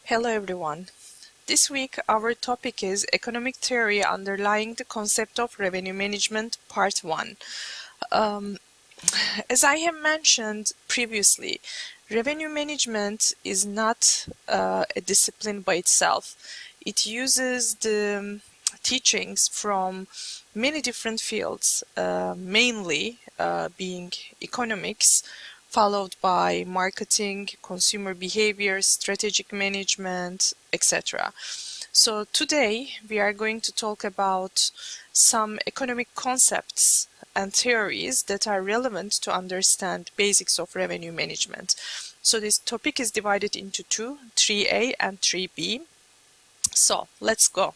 Hello everyone. This week our topic is Economic Theory Underlying the Concept of Revenue Management, Part 1. As I have mentioned previously, revenue management is not a discipline by itself. It uses the teachings from many different fields, mainly being economics, followed by marketing, consumer behavior, strategic management, etc. So today we are going to talk about some economic concepts and theories that are relevant to understand basics of revenue management. So this topic is divided into two, 3A and 3B. So let's go.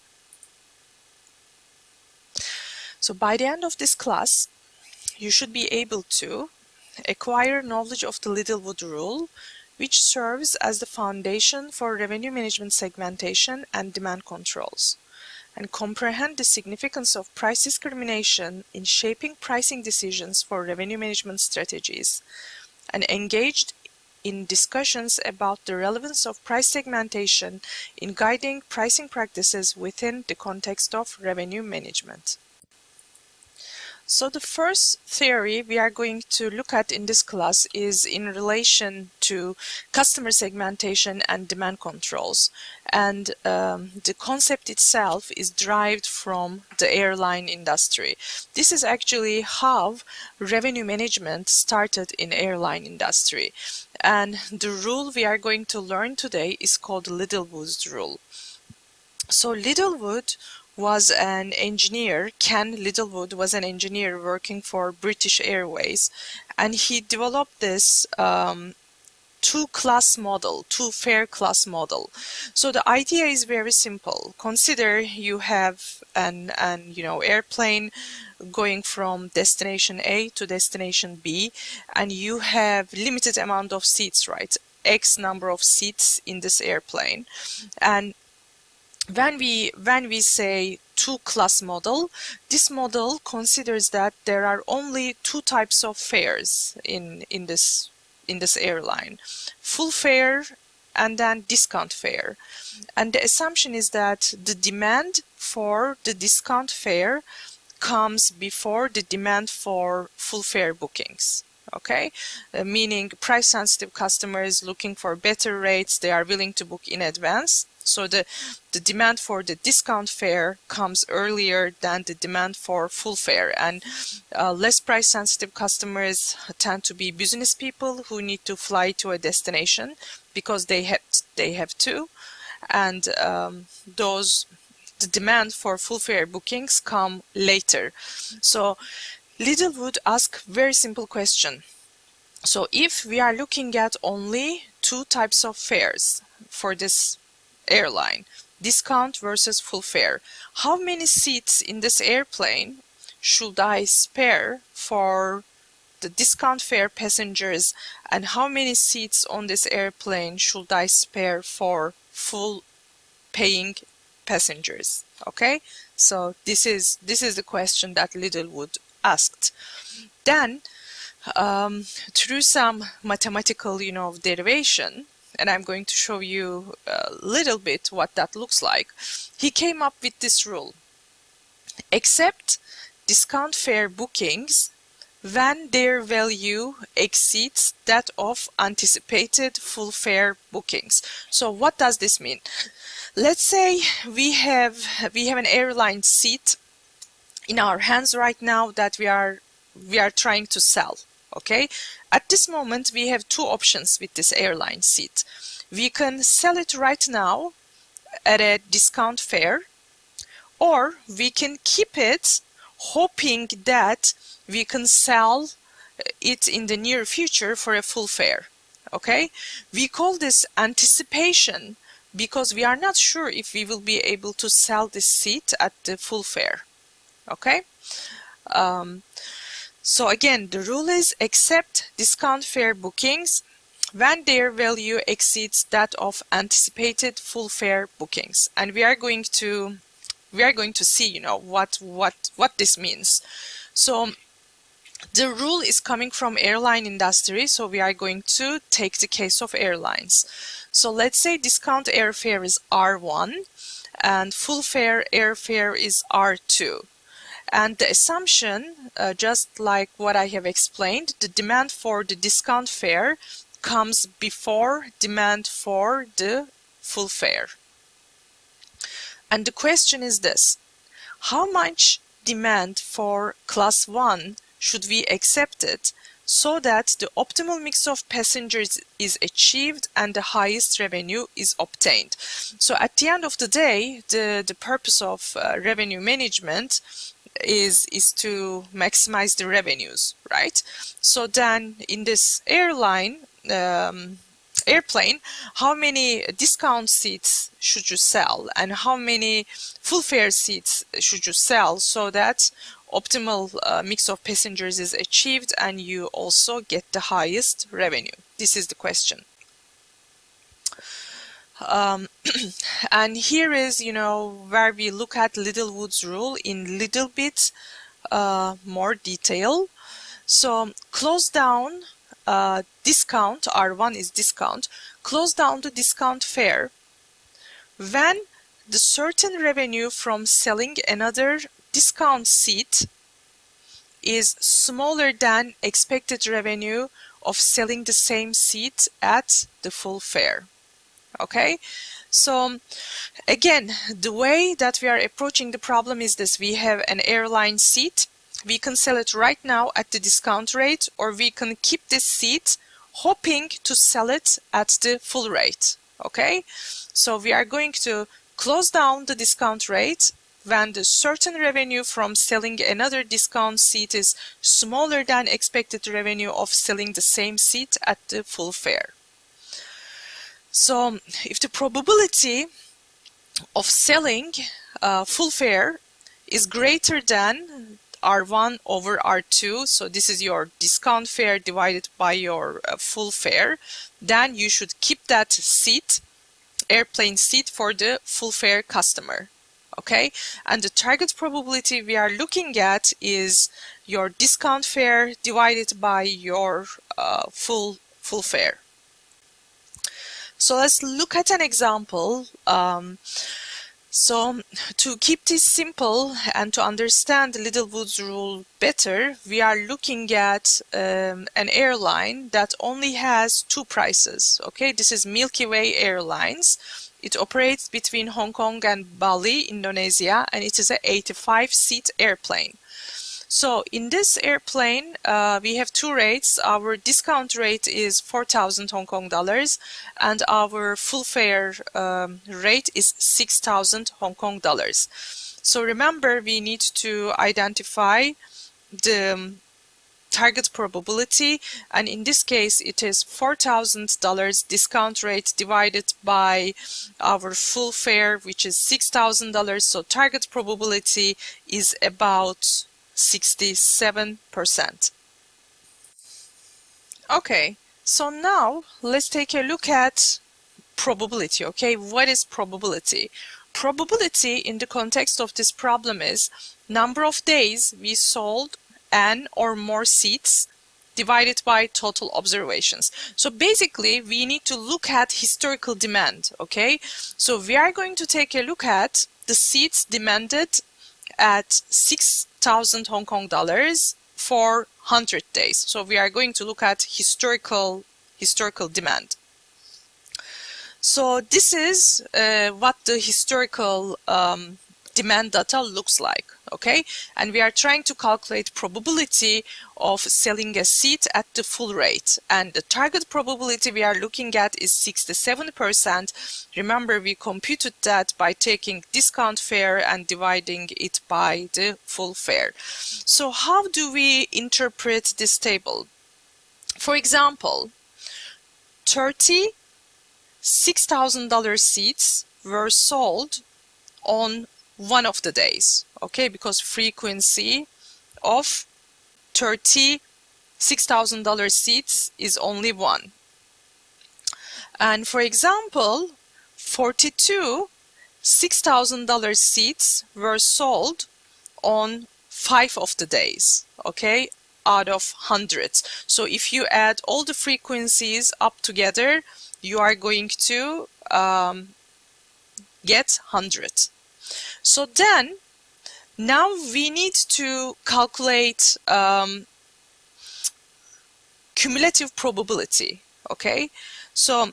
So by the end of this class, you should be able to acquire knowledge of the Littlewood rule, which serves as the foundation for revenue management segmentation and demand controls, and comprehend the significance of price discrimination in shaping pricing decisions for revenue management strategies, and engaged in discussions about the relevance of price segmentation in guiding pricing practices within the context of revenue management. So the first theory we are going to look at in this class is in relation to customer segmentation and demand controls. And the concept itself is derived from the airline industry. This is actually how revenue management started in airline industry. And the rule we are going to learn today is called Littlewood's rule. So Littlewood was an engineer, Ken Littlewood was an engineer working for British Airways, and he developed this two-fare class model. So the idea is very simple. Consider you have an airplane going from destination A to destination B, and you have limited amount of seats, right? X number of seats in this airplane. And when we say two-class model, this model considers that there are only two types of fares in this airline: full fare and then discount fare. And the assumption is that the demand for the discount fare comes before the demand for full fare bookings. Okay, meaning price-sensitive customers looking for better rates, they are willing to book in advance. So the demand for the discount fare comes earlier than the demand for full fare, and less price-sensitive customers tend to be business people who need to fly to a destination because they have to, and the demand for full fare bookings come later. So Littlewood asked very simple question. So if we are looking at only two types of fares for this airline, discount versus full fare, how many seats in this airplane should I spare for the discount fare passengers, and how many seats on this airplane should I spare for full paying passengers? Okay, so this is the question that Littlewood asked. Then through some mathematical derivation, and I'm going to show you a little bit what that looks like, he came up with this rule: accept discount fare bookings when their value exceeds that of anticipated full fare bookings. So what does this mean? Let's say we have an airline seat in our hands right now that we are trying to sell. Okay, at this moment we have two options with this airline seat. We can sell it right now at a discount fare, or we can keep it hoping that we can sell it in the near future for a full fare. Okay, we call this anticipation because we are not sure if we will be able to sell this seat at the full fare. Okay, so again, the rule is accept discount fare bookings when their value exceeds that of anticipated full fare bookings. And we are going to see what this means. So The rule is coming from airline industry, so we are going to take the case of airlines. So let's say discount airfare is R1 and full fare airfare is R2. And the assumption, just like what I have explained, the demand for the discount fare comes before demand for the full fare. And the question is this: how much demand for class 1 should we accept it so that the optimal mix of passengers is achieved and the highest revenue is obtained? So at the end of the day, the purpose of revenue management is to maximize the revenues, right? So then in this airplane, how many discount seats should you sell and how many full fare seats should you sell so that optimal mix of passengers is achieved and you also get the highest revenue? This is the question. And here is, where we look at Littlewood's rule in little bit more detail. So close down discount, R1 is discount, close down the discount fare when the certain revenue from selling another discount seat is smaller than expected revenue of selling the same seat at the full fare. Okay, so again, the way that we are approaching the problem is this: we have an airline seat, we can sell it right now at the discount rate, or we can keep this seat hoping to sell it at the full rate. Okay, so we are going to close down the discount rate when the certain revenue from selling another discount seat is smaller than expected revenue of selling the same seat at the full fare. So if the probability of selling full fare is greater than R1 over R2, so this is your discount fare divided by your full fare, then you should keep that seat, airplane seat, for the full fare customer. Okay, and the target probability we are looking at is your discount fare divided by your full fare. So let's look at an example. So to keep this simple and to understand Littlewood's rule better, we are looking at an airline that only has two prices. Okay, this is Milky Way Airlines. It operates between Hong Kong and Bali, Indonesia, and it is an 85-seat airplane. So in this airplane, we have two rates. Our discount rate is 4,000 Hong Kong dollars and our full fare rate is 6,000 Hong Kong dollars. So remember, we need to identify the target probability, and in this case it is $4,000 discount rate divided by our full fare, which is $6,000. So target probability is about 67%. Okay, so now let's take a look at probability. Okay, what is probability? Probability in the context of this problem is number of days we sold n or more seats divided by total observations. So basically we need to look at historical demand. Okay, so we are going to take a look at the seats demanded at 6,000 Hong Kong dollars for 100 days. So we are going to look at historical demand. So this is what the historical demand data looks like. Okay, and we are trying to calculate probability of selling a seat at the full rate, and the target probability we are looking at is 67%. Remember, we computed that by taking discount fare and dividing it by the full fare. So how do we interpret this table? For example, 30 $6,000 seats were sold on one of the days, okay, because frequency of 30 $6,000 seats is only one. And for example, 42 $6,000 seats were sold on 5 of the days, okay, out of 100. So if you add all the frequencies up together, you are going to get 100. So then, now we need to calculate cumulative probability, okay? So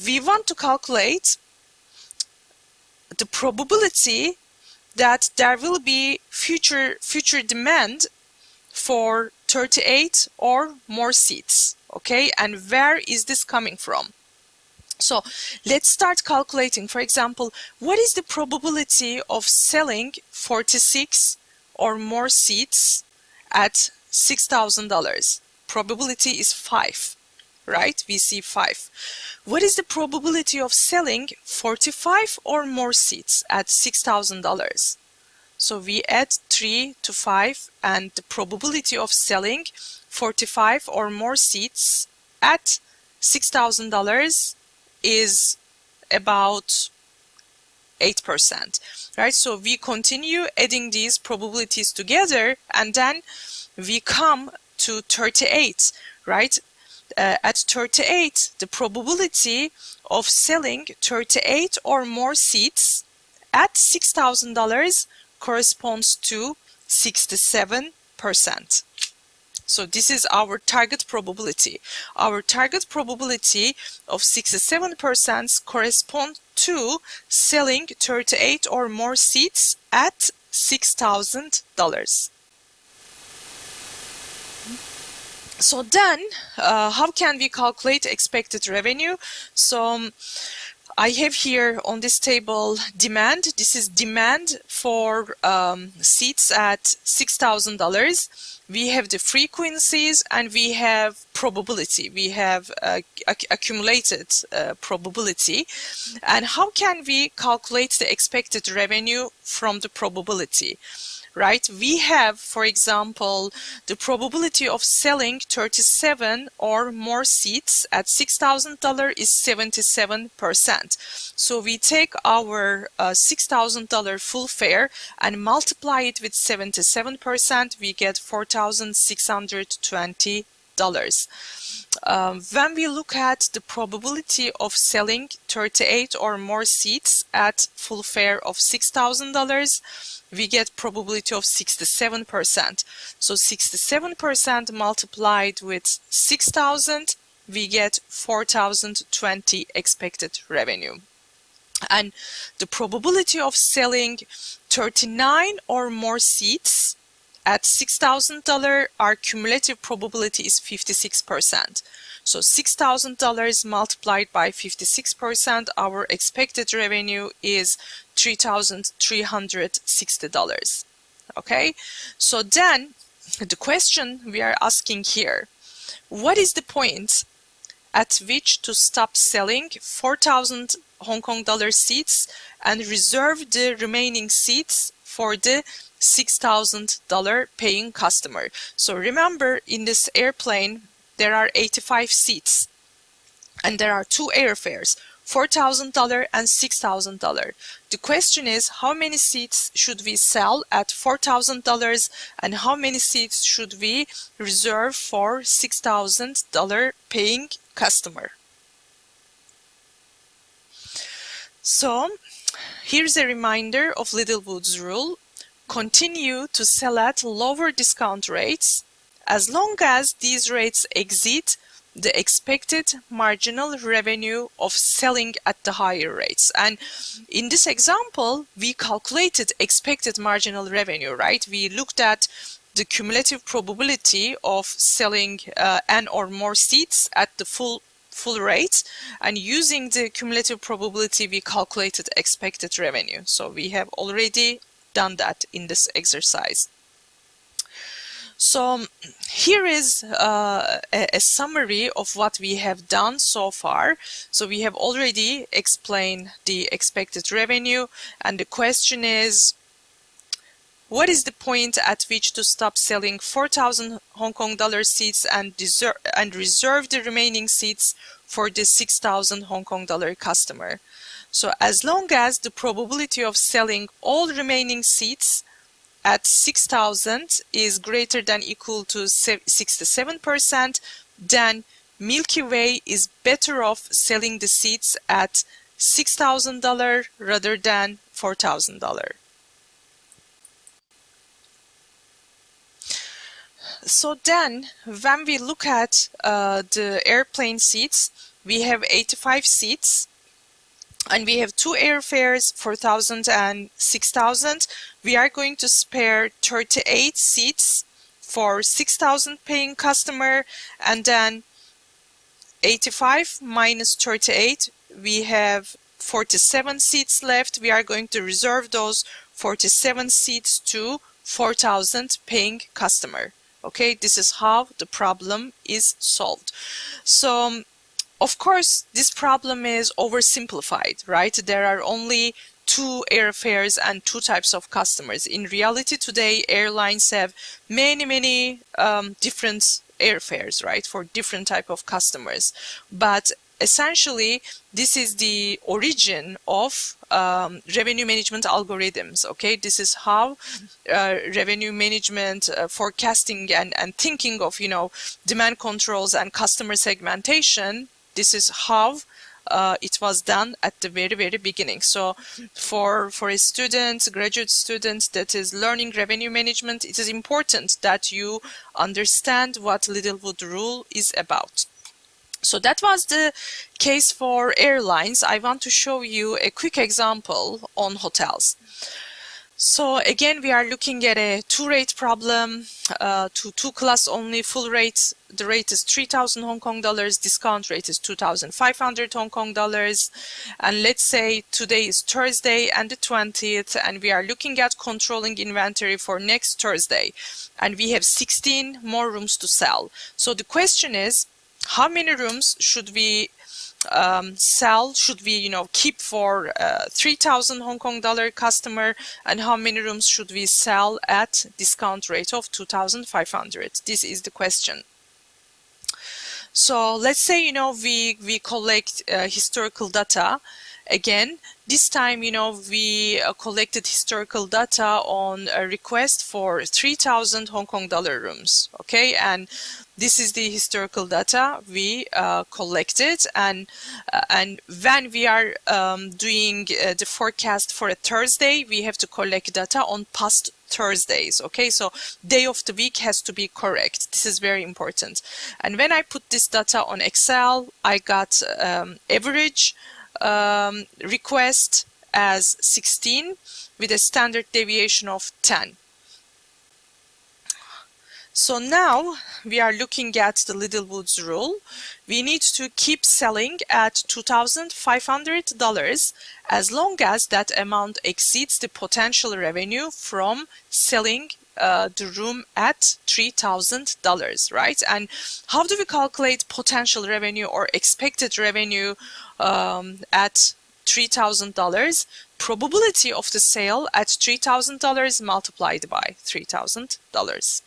we want to calculate the probability that there will be future demand for 38 or more seats, okay? And where is this coming from? So let's start calculating. For example, what is the probability of selling 46 or more seats at $6,000? Probability is 5, right? We see 5. What is the probability of selling 45 or more seats at $6,000? So we add 3 to 5, and the probability of selling 45 or more seats at $6,000 is about 8%, right? So we continue adding these probabilities together, and then we come to 38, right? At 38, the probability of selling 38 or more seats at $6,000 corresponds to 67%. So this is our target probability. Our target probability of 67% corresponds to selling 38 or more seats at $6,000. So then, how can we calculate expected revenue? So I have here on this table demand. This is demand for seats at $6,000. We have the frequencies and we have probability. We have accumulated probability. And how can we calculate the expected revenue from the probability? Right? We have, for example, the probability of selling 37 or more seats at $6,000 is 77%. So we take our $6,000 full fare and multiply it with 77%, we get $4,620. When we look at the probability of selling 38 or more seats at full fare of $6,000, we get probability of 67%. So 67% multiplied with 6,000, we get 4,020 expected revenue. And the probability of selling 39 or more seats at $6,000, our cumulative probability is 56%. So $6,000 multiplied by 56%, our expected revenue is $3,360. Okay, so then the question we are asking here, what is the point at which to stop selling 4,000 Hong Kong dollar seats and reserve the remaining seats for the $6,000 paying customer? So remember, in this airplane there are 85 seats and there are two airfares, $4,000 and $6,000. The question is, how many seats should we sell at $4,000 and how many seats should we reserve for $6,000 paying customer? So here's a reminder of Littlewood's rule. Continue to sell at lower discount rates as long as these rates exceed the expected marginal revenue of selling at the higher rates. And in this example, we calculated expected marginal revenue, right? We looked at the cumulative probability of selling n or more seats at the full rate, and using the cumulative probability, we calculated expected revenue. So we have already done that in this exercise. So here is a summary of what we have done so far. So we have already explained the expected revenue, and the question is, what is the point at which to stop selling 4,000 Hong Kong dollar seats and reserve the remaining seats for the 6,000 Hong Kong dollar customer? So as long as the probability of selling all remaining seats at 6,000 is greater than equal to 67%, then Milky Way is better off selling the seats at $6,000 rather than $4,000. So then, when we look at the airplane seats, we have 85 seats, and we have two airfares, 4,000 and 6,000. We are going to spare 38 seats for 6,000 paying customer, and then 85 minus 38, we have 47 seats left. We are going to reserve those 47 seats to 4,000 paying customer. Okay, this is how the problem is solved. So, of course, this problem is oversimplified, right? There are only two airfares and two types of customers. In reality, today, airlines have many different airfares, right, for different type of customers. But essentially, this is the origin of revenue management algorithms. Okay, this is how revenue management forecasting and thinking of, you know, demand controls and customer segmentation. This is how it was done at the very beginning. So for a student, graduate student that is learning revenue management, it is important that you understand what Littlewood rule is about. So that was the case for airlines. I want to show you a quick example on hotels. So again, we are looking at a two-rate problem, two class only. Full rate, the rate is 3,000 Hong Kong dollars, discount rate is 2,500 Hong Kong dollars. And let's say today is Thursday and the 20th, and we are looking at controlling inventory for next Thursday. And we have 16 more rooms to sell. So the question is, how many rooms should we sell, should we, you know, keep for 3,000 Hong Kong dollar customer, and how many rooms should we sell at discount rate of 2,500? This is the question. So let's say, you know, we collect historical data. Again, this time, you know, we collected historical data on a request for 3,000 Hong Kong dollar rooms. Okay, and this is the historical data we collected, and when we are doing the forecast for a Thursday, we have to collect data on past Thursdays. Okay, so day of the week has to be correct. This is very important. And when I put this data on Excel, I got average request as 16 with a standard deviation of 10. So now we are looking at the Littlewood's rule. We need to keep selling at $2,500 as long as that amount exceeds the potential revenue from selling the room at $3,000, right? And how do we calculate potential revenue or expected revenue at $3,000? Probability of the sale at $3,000 multiplied by $3,000.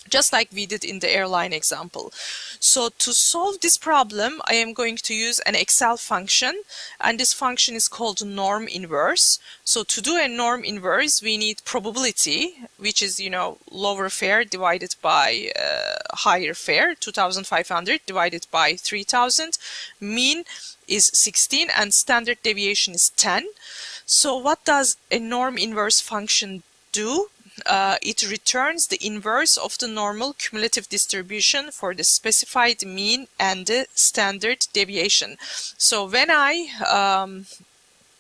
Just like we did in the airline example. So to solve this problem, I am going to use an Excel function, and this function is called norm inverse. So to do a norm inverse, we need probability, which is, you know, lower fare divided by higher fare, 2,500 divided by 3,000. Mean is 16 and standard deviation is 10. So what does a norm inverse function do? It returns the inverse of the normal cumulative distribution for the specified mean and the standard deviation. So when I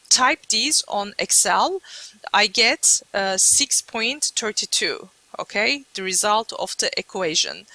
type these on Excel, I get 6.32, okay, the result of the equation.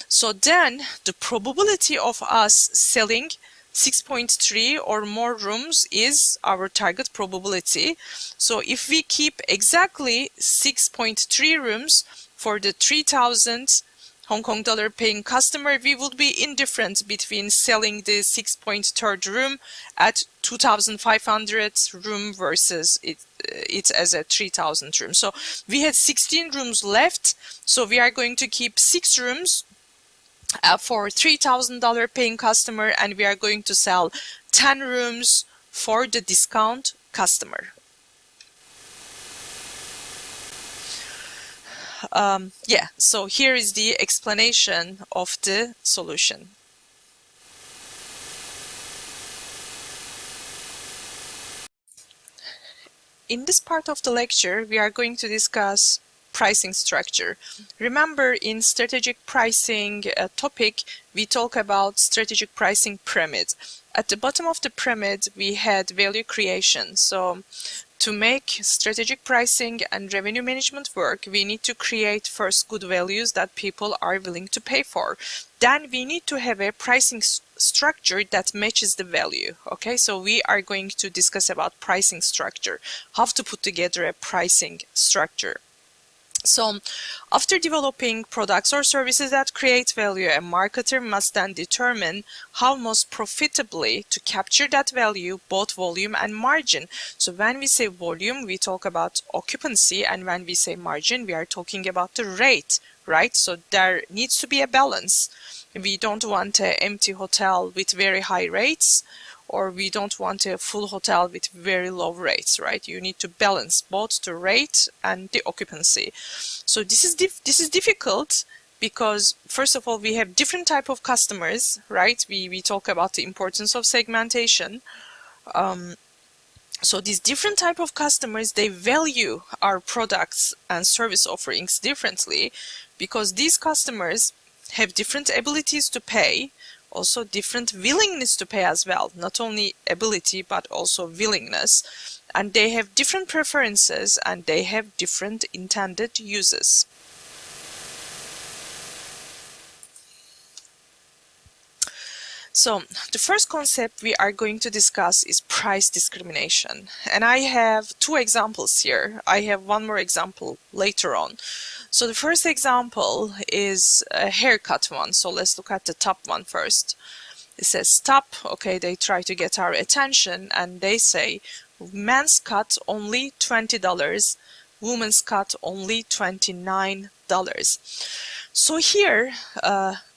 So then the probability of us selling 6.3 or more rooms is our target probability. So if we keep exactly 6.3 rooms for the 3,000 Hong Kong dollar paying customer, we would be indifferent between selling the 6.3 room at 2,500 room versus it as a 3,000 room. So we had 16 rooms left, so we are going to keep 6 rooms for $3,000 paying customer, and we are going to sell 10 rooms for the discount customer. yeah, so here is the explanation of the solution. In this part of the lecture, we are going to discuss pricing structure. Remember, in strategic pricing topic, we talk about strategic pricing pyramid. At the bottom of the pyramid, we had value creation. So to make strategic pricing and revenue management work, we need to create first good values that people are willing to pay for. Then we need to have a pricing structure that matches the value. Okay, so we are going to discuss about pricing structure, how to put together a pricing structure. So after developing products or services that create value, a marketer must then determine how most profitably to capture that value, both volume and margin. So when we say volume, we talk about occupancy, and when we say margin, we are talking about the rate, right? So there needs to be a balance. We don't want an empty hotel with very high rates, or we don't want a full hotel with very low rates, right? You need to balance both the rate and the occupancy. So this is difficult because, first of all, we have different type of customers, right? We talk about the importance of segmentation. So these different type of customers, they value our products and service offerings differently, because these customers have different abilities to pay, also different willingness to pay as well, not only ability but also willingness, and they have different preferences and they have different intended uses. So the first concept we are going to discuss is price discrimination, and I have two examples here. I have one more example later on. So the first example is a haircut one. So let's look at the top one first. It says stop. Okay, they try to get our attention and they say men's cut only $20, women's cut only $29. So here,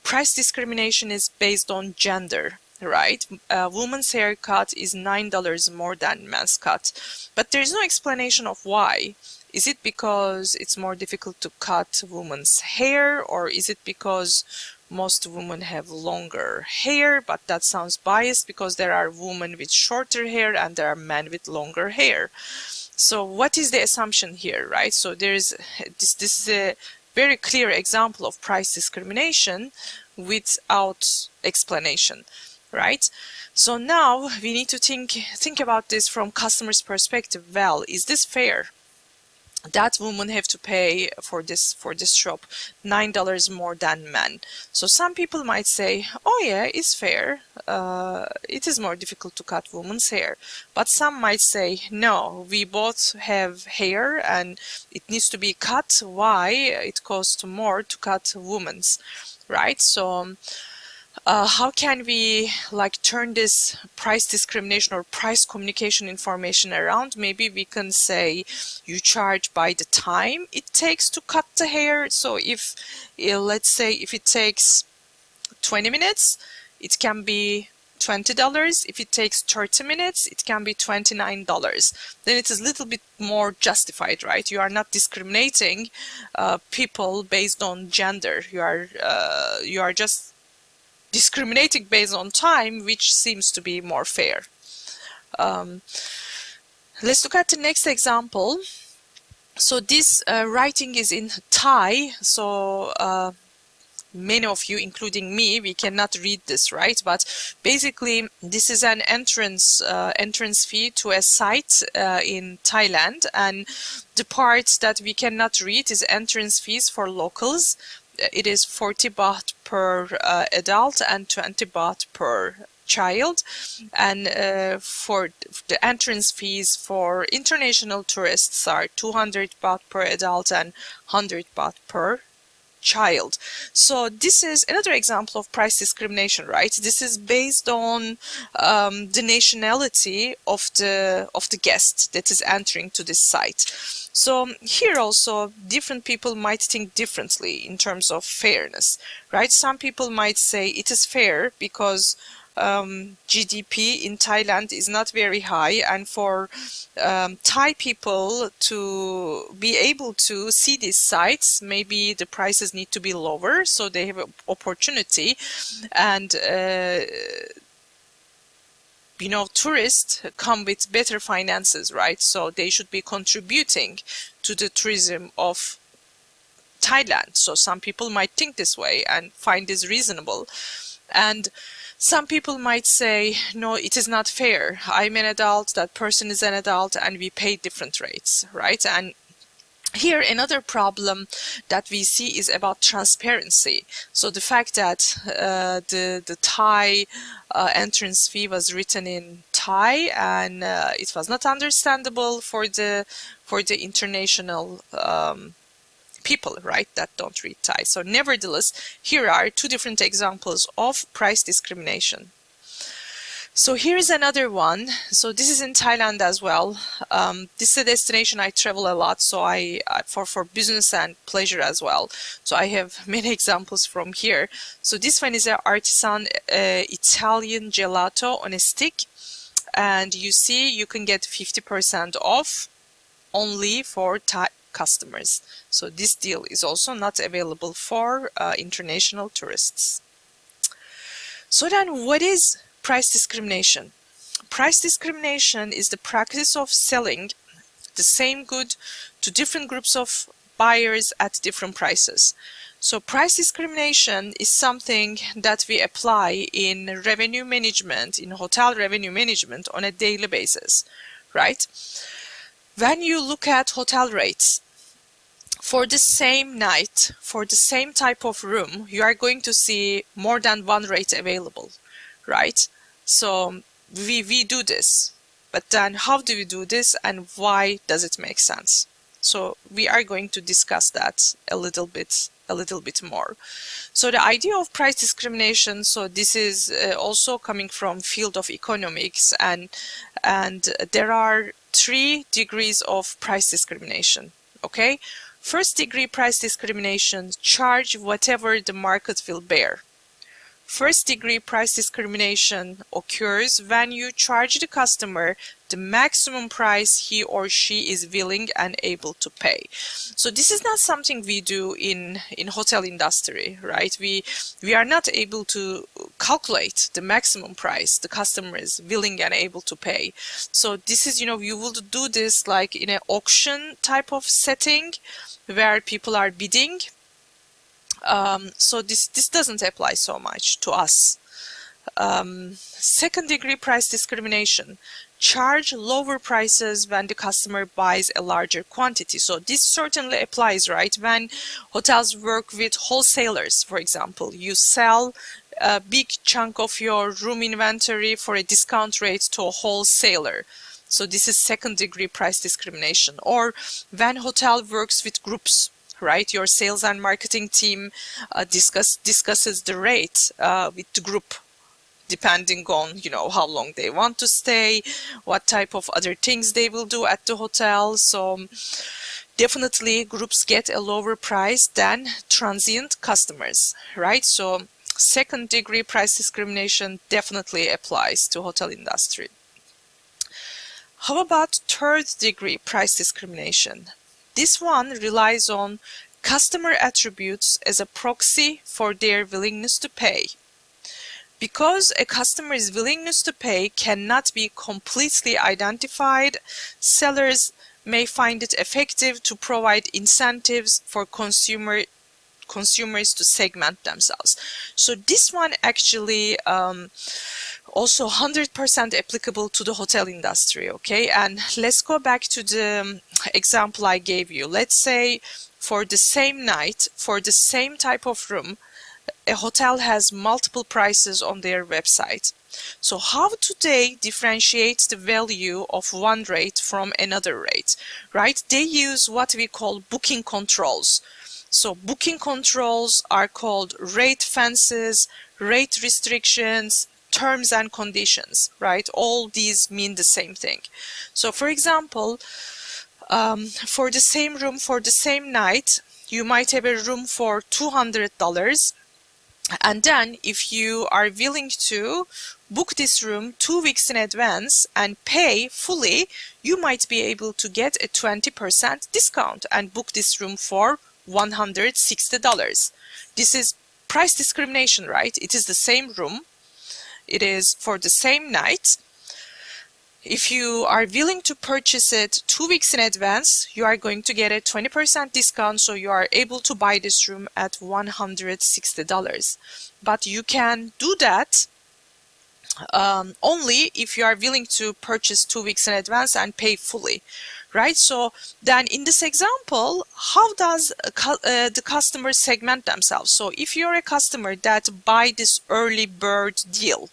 price discrimination is based on gender, right? Women's haircut is $9 more than men's cut, but there's no explanation of why. Is it because it's more difficult to cut women's hair, or is it because most women have longer hair? But that sounds biased because there are women with shorter hair and there are men with longer hair. So what is the assumption here, right? So there's this is a very clear example of price discrimination without explanation, right? So now we need to think about this from customer's perspective. Well, is this fair? That women have to pay for this shop $9 more than men. So some people might say, oh yeah, it's fair. It is more difficult to cut women's hair. But some might say, no, we both have hair and it needs to be cut. Why? It costs more to cut women's, right? So how can we turn this price discrimination or price communication information around? Maybe we can say you charge by the time it takes to cut the hair. So if let's say if it takes 20 minutes, it can be $20. If it takes 30 minutes, it can be $29. Then it is a little bit more justified, right? You are not discriminating people based on gender. You are just discriminating based on time, which seems to be more fair. Let's look at the next example. So this writing is in Thai, so many of you, including me, we cannot read this, right? But basically, this is an entrance fee to a site in Thailand, and the part that we cannot read is entrance fees for locals. It is 40 baht per adult and 20 baht per child, and for the entrance fees for international tourists are 200 baht per adult and 100 baht per child. So this is another example of price discrimination, right? This is based on the nationality of the guest that is entering to this site. So here also different people might think differently in terms of fairness, right? Some people might say it is fair because GDP in Thailand is not very high, and for Thai people to be able to see these sites, maybe the prices need to be lower, so they have an opportunity. And you know, tourists come with better finances, right? So they should be contributing to the tourism of Thailand. So some people might think this way and find this reasonable. And some people might say, no, it is not fair. I'm an adult, that person is an adult, and we pay different rates, right? And here, another problem that we see is about transparency. So the fact that the Thai entrance fee was written in Thai, and it was not understandable for the international people, right, that don't read Thai. So nevertheless, here are two different examples of price discrimination. So here is another one. So this is in Thailand as well. This is a destination I travel a lot, so I for business and pleasure as well. So I have many examples from here. So this one is an artisan Italian gelato on a stick, and you see you can get 50% off only for Thai customers. So this deal is also not available for international tourists. So then, what is price discrimination? Price discrimination is the practice of selling the same good to different groups of buyers at different prices. So price discrimination is something that we apply in revenue management, in hotel revenue management on a daily basis, right? When you look at hotel rates, for the same night, for the same type of room, you are going to see more than one rate available, right? So we do this, but then how do we do this and why does it make sense? So we are going to discuss that a little bit more. So the idea of price discrimination, so this is also coming from field of economics, and there are 3 degrees of price discrimination, okay? First degree price discrimination, charge whatever the market will bear. First degree price discrimination occurs when you charge the customer the maximum price he or she is willing and able to pay. So this is not something we do in hotel industry, right? We are not able to calculate the maximum price the customer is willing and able to pay. So this is, you know, you will do this like in an auction type of setting where people are bidding. So this doesn't apply so much to us. Second degree price discrimination, charge lower prices when the customer buys a larger quantity. So this certainly applies, right? When hotels work with wholesalers, for example, you sell a big chunk of your room inventory for a discount rate to a wholesaler. So this is second degree price discrimination. Or when hotel works with groups, right? Your sales and marketing team discusses the rate with the group, depending on, you know, how long they want to stay, what type of other things they will do at the hotel. So definitely groups get a lower price than transient customers, right? So second degree price discrimination definitely applies to hotel industry. How about third degree price discrimination? This one relies on customer attributes as a proxy for their willingness to pay. Because a customer's willingness to pay cannot be completely identified, sellers may find it effective to provide incentives for consumers to segment themselves. So this one actually also 100% applicable to the hotel industry, okay? And let's go back to the example I gave you. Let's say for the same night, for the same type of room, a hotel has multiple prices on their website. So how do they differentiate the value of one rate from another rate, right? They use what we call booking controls. So booking controls are called rate fences, rate restrictions, terms and conditions, right? All these mean the same thing. So for example, for the same room, for the same night, you might have a room for $200, and then if you are willing to book this room 2 weeks in advance and pay fully, you might be able to get a 20% discount and book this room for $160. This is price discrimination, right? It is the same room. It is for the same night. If you are willing to purchase it 2 weeks in advance, you are going to get a 20% discount, so you are able to buy this room at $160. But you can do that only if you are willing to purchase 2 weeks in advance and pay fully, right? So then in this example, how does the customer segment themselves? So if you're a customer that buy this early bird deal,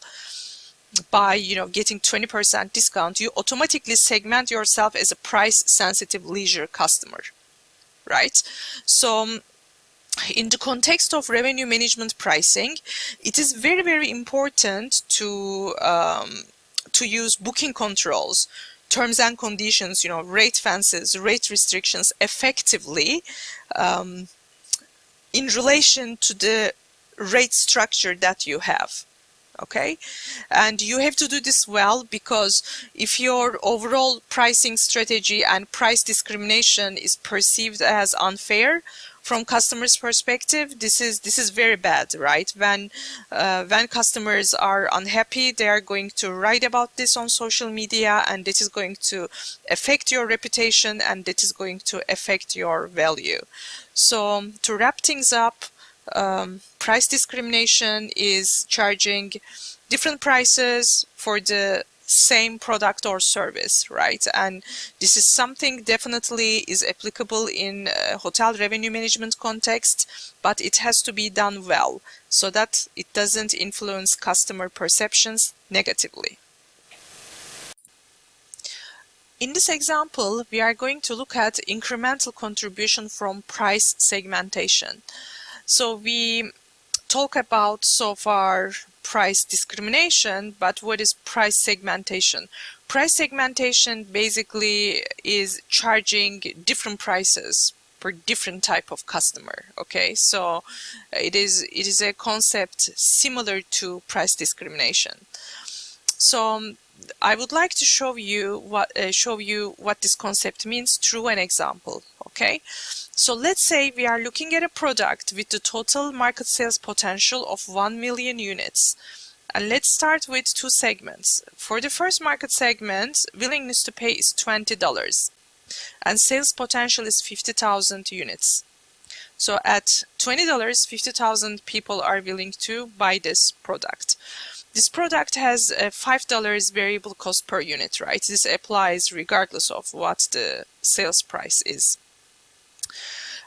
by getting 20% discount, you automatically segment yourself as a price sensitive leisure customer, right? So in the context of revenue management pricing, it is very, very important to use booking controls, terms and conditions, rate fences, rate restrictions effectively in relation to the rate structure that you have. Okay, and you have to do this well, because if your overall pricing strategy and price discrimination is perceived as unfair from customers' perspective, this is very bad, right? When customers are unhappy, they are going to write about this on social media, and it is going to affect your reputation, and it is going to affect your value. So to wrap things up, price discrimination is charging different prices for the same product or service, right? And this is something definitely is applicable in hotel revenue management context, but it has to be done well so that it doesn't influence customer perceptions negatively. In this example, we are going to look at incremental contribution from price segmentation. So we talk about so far price discrimination, but what is price segmentation? Price segmentation basically is charging different prices for different type of customer. Okay, so it is a concept similar to price discrimination. So I would like to show you what this concept means through an example. Okay, so let's say we are looking at a product with the total market sales potential of 1 million units. And let's start with two segments. For the first market segment, willingness to pay is $20 and sales potential is 50,000 units. So at $20, 50,000 people are willing to buy this product. This product has a $5 variable cost per unit, right? This applies regardless of what the sales price is.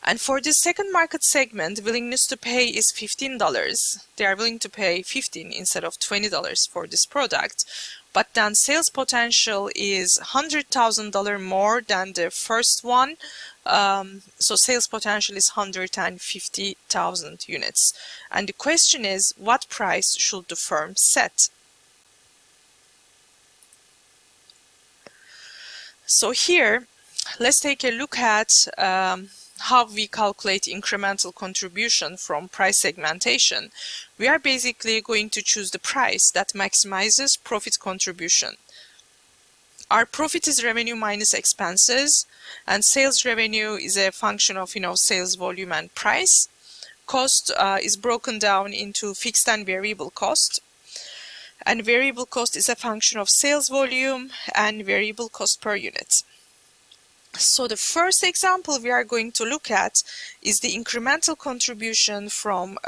And for the second market segment, willingness to pay is $15. They are willing to pay $15 instead of $20 for this product. But then sales potential is $100,000 more than the first one. So sales potential is 150,000 units. And the question is, what price should the firm set? So here, let's take a look at how we calculate incremental contribution from price segmentation. We are basically going to choose the price that maximizes profit contribution. Our profit is revenue minus expenses, and sales revenue is a function of sales volume and price. Cost is broken down into fixed and variable cost, and variable cost is a function of sales volume and variable cost per unit. So the first example we are going to look at is the incremental contribution from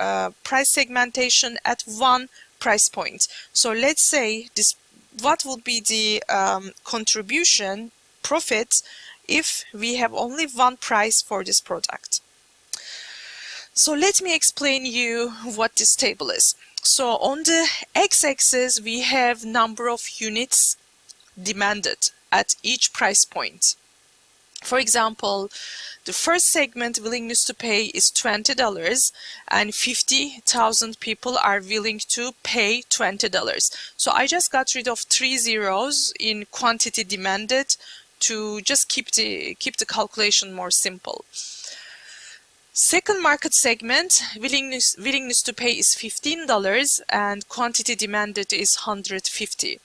price segmentation at one price point. So let's say what would be the contribution profit if we have only one price for this product. So let me explain you what this table is. So on the x-axis we have number of units demanded at each price point. For example, the first segment willingness to pay is $20 and 50,000 people are willing to pay $20. So I just got rid of 3 zeros in quantity demanded to just keep the calculation more simple. Second market segment, willingness to pay is $15 and quantity demanded is 150.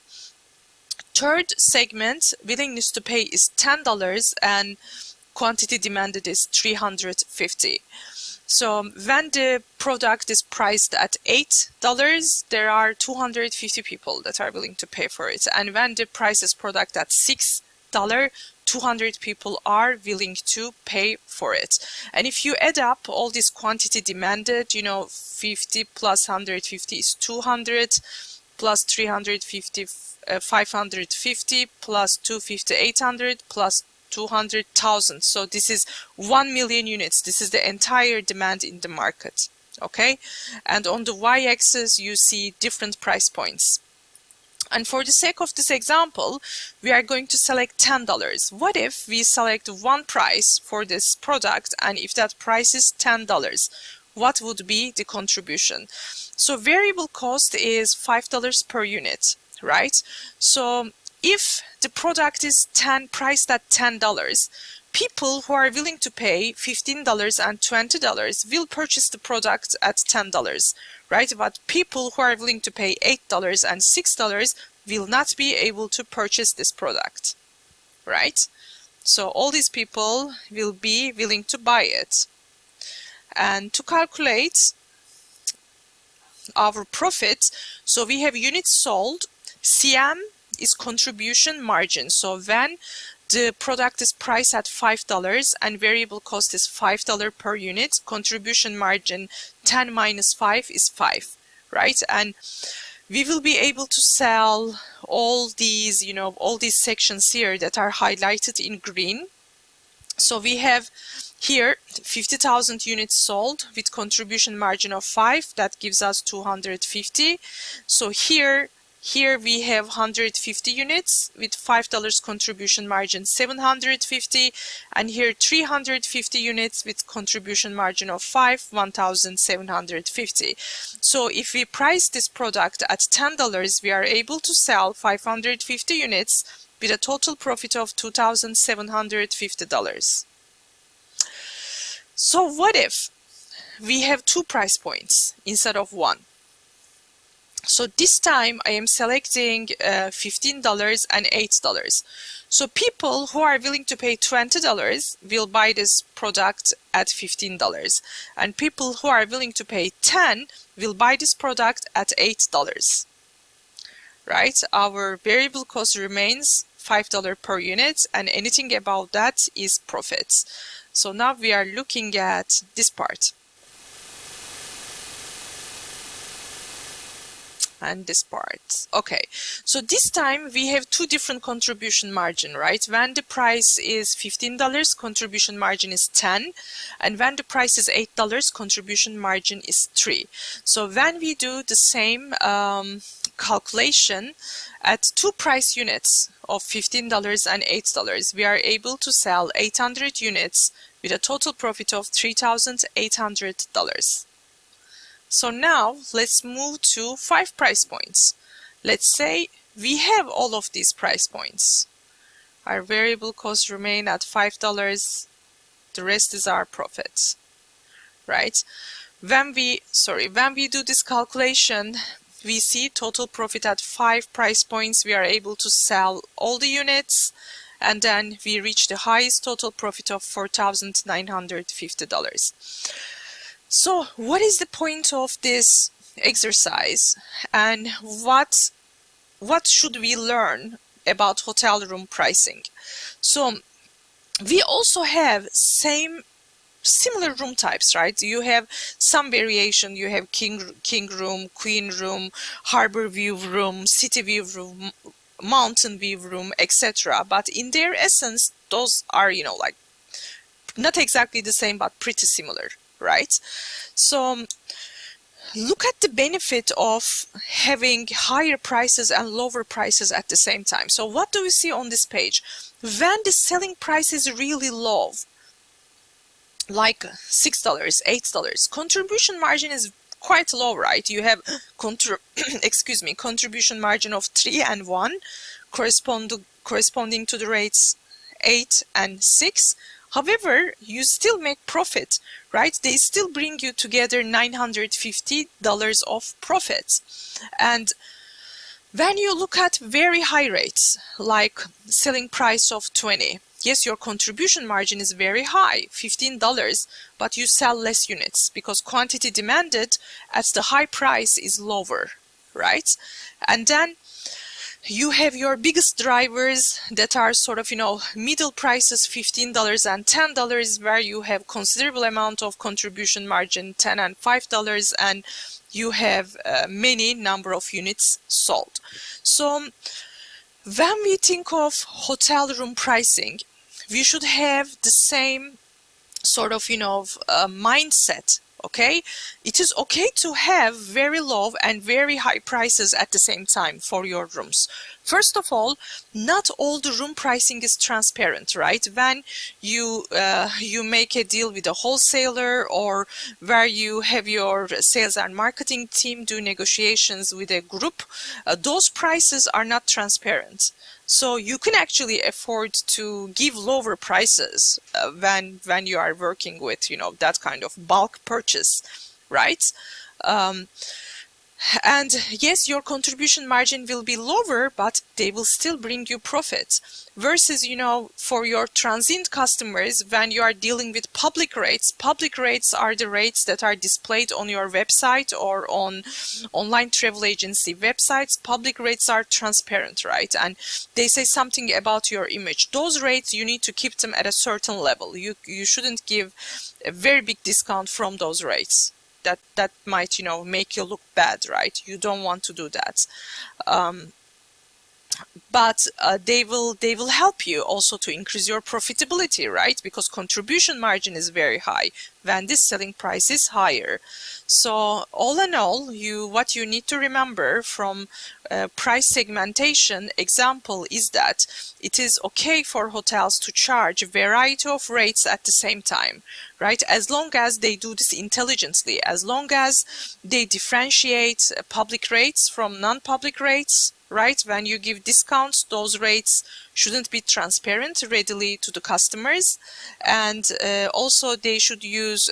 Third segment, willingness to pay is $10 and quantity demanded is 350. So when the product is priced at $8, there are 250 people that are willing to pay for it. And when the price is product at $6, 200 people are willing to pay for it. And if you add up all this quantity demanded, 50 plus 150 is 200, plus 350, 550, plus 250, 800, plus 200,000. So this is 1 million units. This is the entire demand in the market. Okay. And on the y-axis, you see different price points. And for the sake of this example, we are going to select $10. What if we select one price for this product, and if that price is $10, what would be the contribution? So variable cost is $5 per unit, right? So if the product is priced at $10, people who are willing to pay $15 and $20 will purchase the product at $10, right? But people who are willing to pay $8 and $6 will not be able to purchase this product, right? So all these people will be willing to buy it. And to calculate our profit, so we have units sold. CM is contribution margin. So when the product is priced at $5 and variable cost is $5 per unit, contribution margin 10 minus 5 is 5, right? And we will be able to sell all these, all these sections here that are highlighted in green. So we have here 50,000 units sold with contribution margin of 5. That gives us 250. So here we have 150 units with $5 contribution margin, 750, and here 350 units with contribution margin of 5, 1,750. So if we price this product at $10, we are able to sell 550 units with a total profit of $2,750. So what if we have two price points instead of one? So this time I am selecting $15 and $8. So people who are willing to pay $20 will buy this product at $15. And people who are willing to pay $10 will buy this product at $8. Right? Our variable cost remains $5 per unit, and anything above that is profits. So now we are looking at this part. And this part. Okay, so this time we have two different contribution margin, right? When the price is $15, contribution margin is 10, and when the price is $8, contribution margin is 3. So when we do the same calculation at two price units of $15 and $8, we are able to sell 800 units with a total profit of $3,800. So now let's move to 5 price points. Let's say we have all of these price points. Our variable costs remain at $5. The rest is our profit, right? When we do this calculation, we see total profit at 5 price points. We are able to sell all the units, and then we reach the highest total profit of $4,950. So what is the point of this exercise, and what should we learn about hotel room pricing? So we also have similar room types, right? You have some variation. You have king room, queen room, harbor view room, city view room, mountain view room, etc. But in their essence, those are, like not exactly the same, but pretty similar, right? So look at the benefit of having higher prices and lower prices at the same time. So what do we see on this page? When the selling price is really low, like $6, $8, contribution margin is quite low, right? You have contribution margin of 3 and 1 corresponding to the rates 8 and 6. However, you still make profit, right? They still bring you together $950 of profits. And when you look at very high rates, like selling price of 20, yes, your contribution margin is very high, $15, but you sell less units because quantity demanded at the high price is lower, right? And then you have your biggest drivers that are sort of, middle prices, $15 and $10, where you have considerable amount of contribution margin, $10 and $5, and you have many number of units sold. So when we think of hotel room pricing, we should have the same sort of, mindset. Okay, it is okay to have very low and very high prices at the same time for your rooms. First of all, not all the room pricing is transparent, right? When you make a deal with a wholesaler, or where you have your sales and marketing team do negotiations with a group, those prices are not transparent. So you can actually afford to give lower prices when you are working with, that kind of bulk purchase, right? And yes, your contribution margin will be lower, but they will still bring you profits. Versus, for your transient customers, when you are dealing with public rates are the rates that are displayed on your website or on online travel agency websites. Public rates are transparent, right? And they say something about your image. Those rates, you need to keep them at a certain level. You shouldn't give a very big discount from those rates. That might, make you look bad, right? You don't want to do that. But they will help you also to increase your profitability, right? Because contribution margin is very high when this selling price is higher. So all in all, what you need to remember from price segmentation example is that it is okay for hotels to charge a variety of rates at the same time, right? As long as they do this intelligently, as long as they differentiate public rates from non-public rates, right? When you give discounts, those rates shouldn't be transparent readily to the customers, and also they should use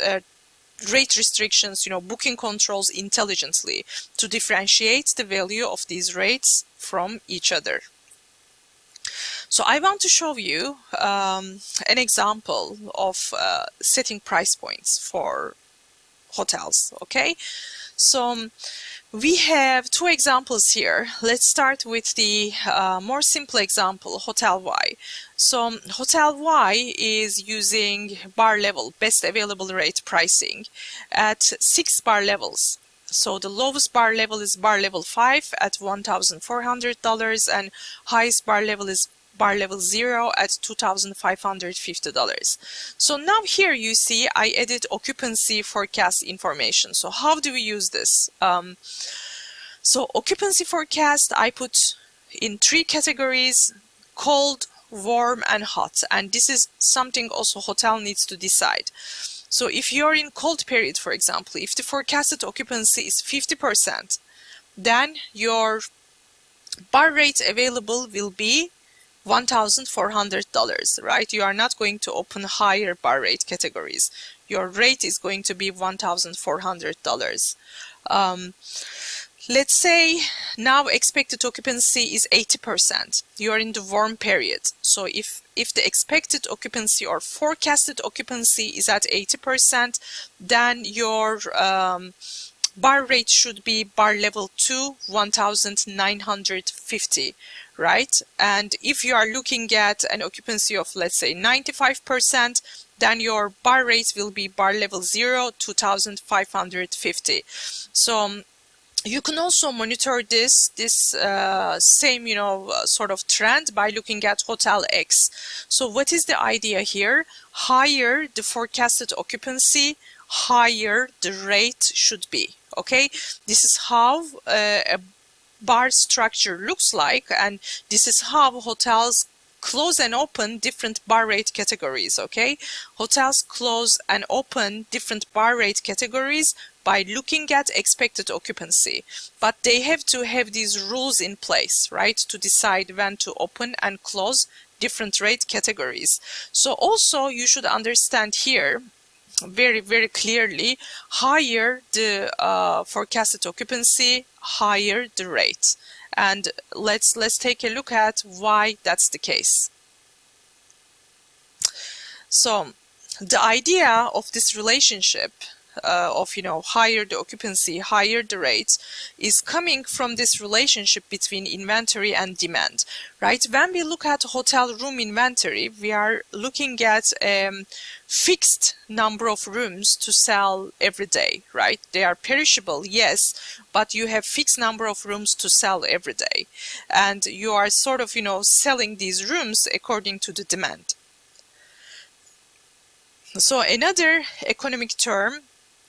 rate restrictions, booking controls intelligently to differentiate the value of these rates from each other. So I want to show you an example of setting price points for hotels, okay? So we have two examples here. Let's start with the more simple example, Hotel Y. So Hotel Y is using bar level, best available rate pricing at 6 bar levels. So the lowest bar level is bar level 5 at $1,400, and highest bar level is bar level 0 at $2,550. So now here you see I added occupancy forecast information. So how do we use this? So occupancy forecast I put in 3 categories: cold, warm, and hot. And this is something also hotel needs to decide. So if you're in cold period, for example, if the forecasted occupancy is 50%, then your bar rate available will be $1,400, right? You are not going to open higher bar rate categories. Your rate is going to be $1,400. Let's say now expected occupancy is 80%. You are in the warm period. So if the expected occupancy or forecasted occupancy is at 80%, then your bar rate should be bar level 2, 1,950, right? And if you are looking at an occupancy of, let's say, 95%, then your bar rate will be bar level 0, 2,550. So you can also monitor this same, sort of trend by looking at Hotel X. So what is the idea here? Higher the forecasted occupancy, higher the rate should be. Okay, this is how a bar structure looks like, and this is how hotels close and open different bar rate categories. Okay, hotels close and open different bar rate categories by looking at expected occupancy, but they have to have these rules in place, right, to decide when to open and close different rate categories. So also you should understand here very, very clearly, higher the forecasted occupancy, higher the rate. And let's take a look at why that's the case. So the idea of this relationship of, you know, higher the occupancy, higher the rate, is coming from this relationship between inventory and demand, right? When we look at hotel room inventory, we are looking at fixed number of rooms to sell every day, right? They are perishable, yes, but you have fixed number of rooms to sell every day, and you are sort of, you know, selling these rooms according to the demand. So another economic term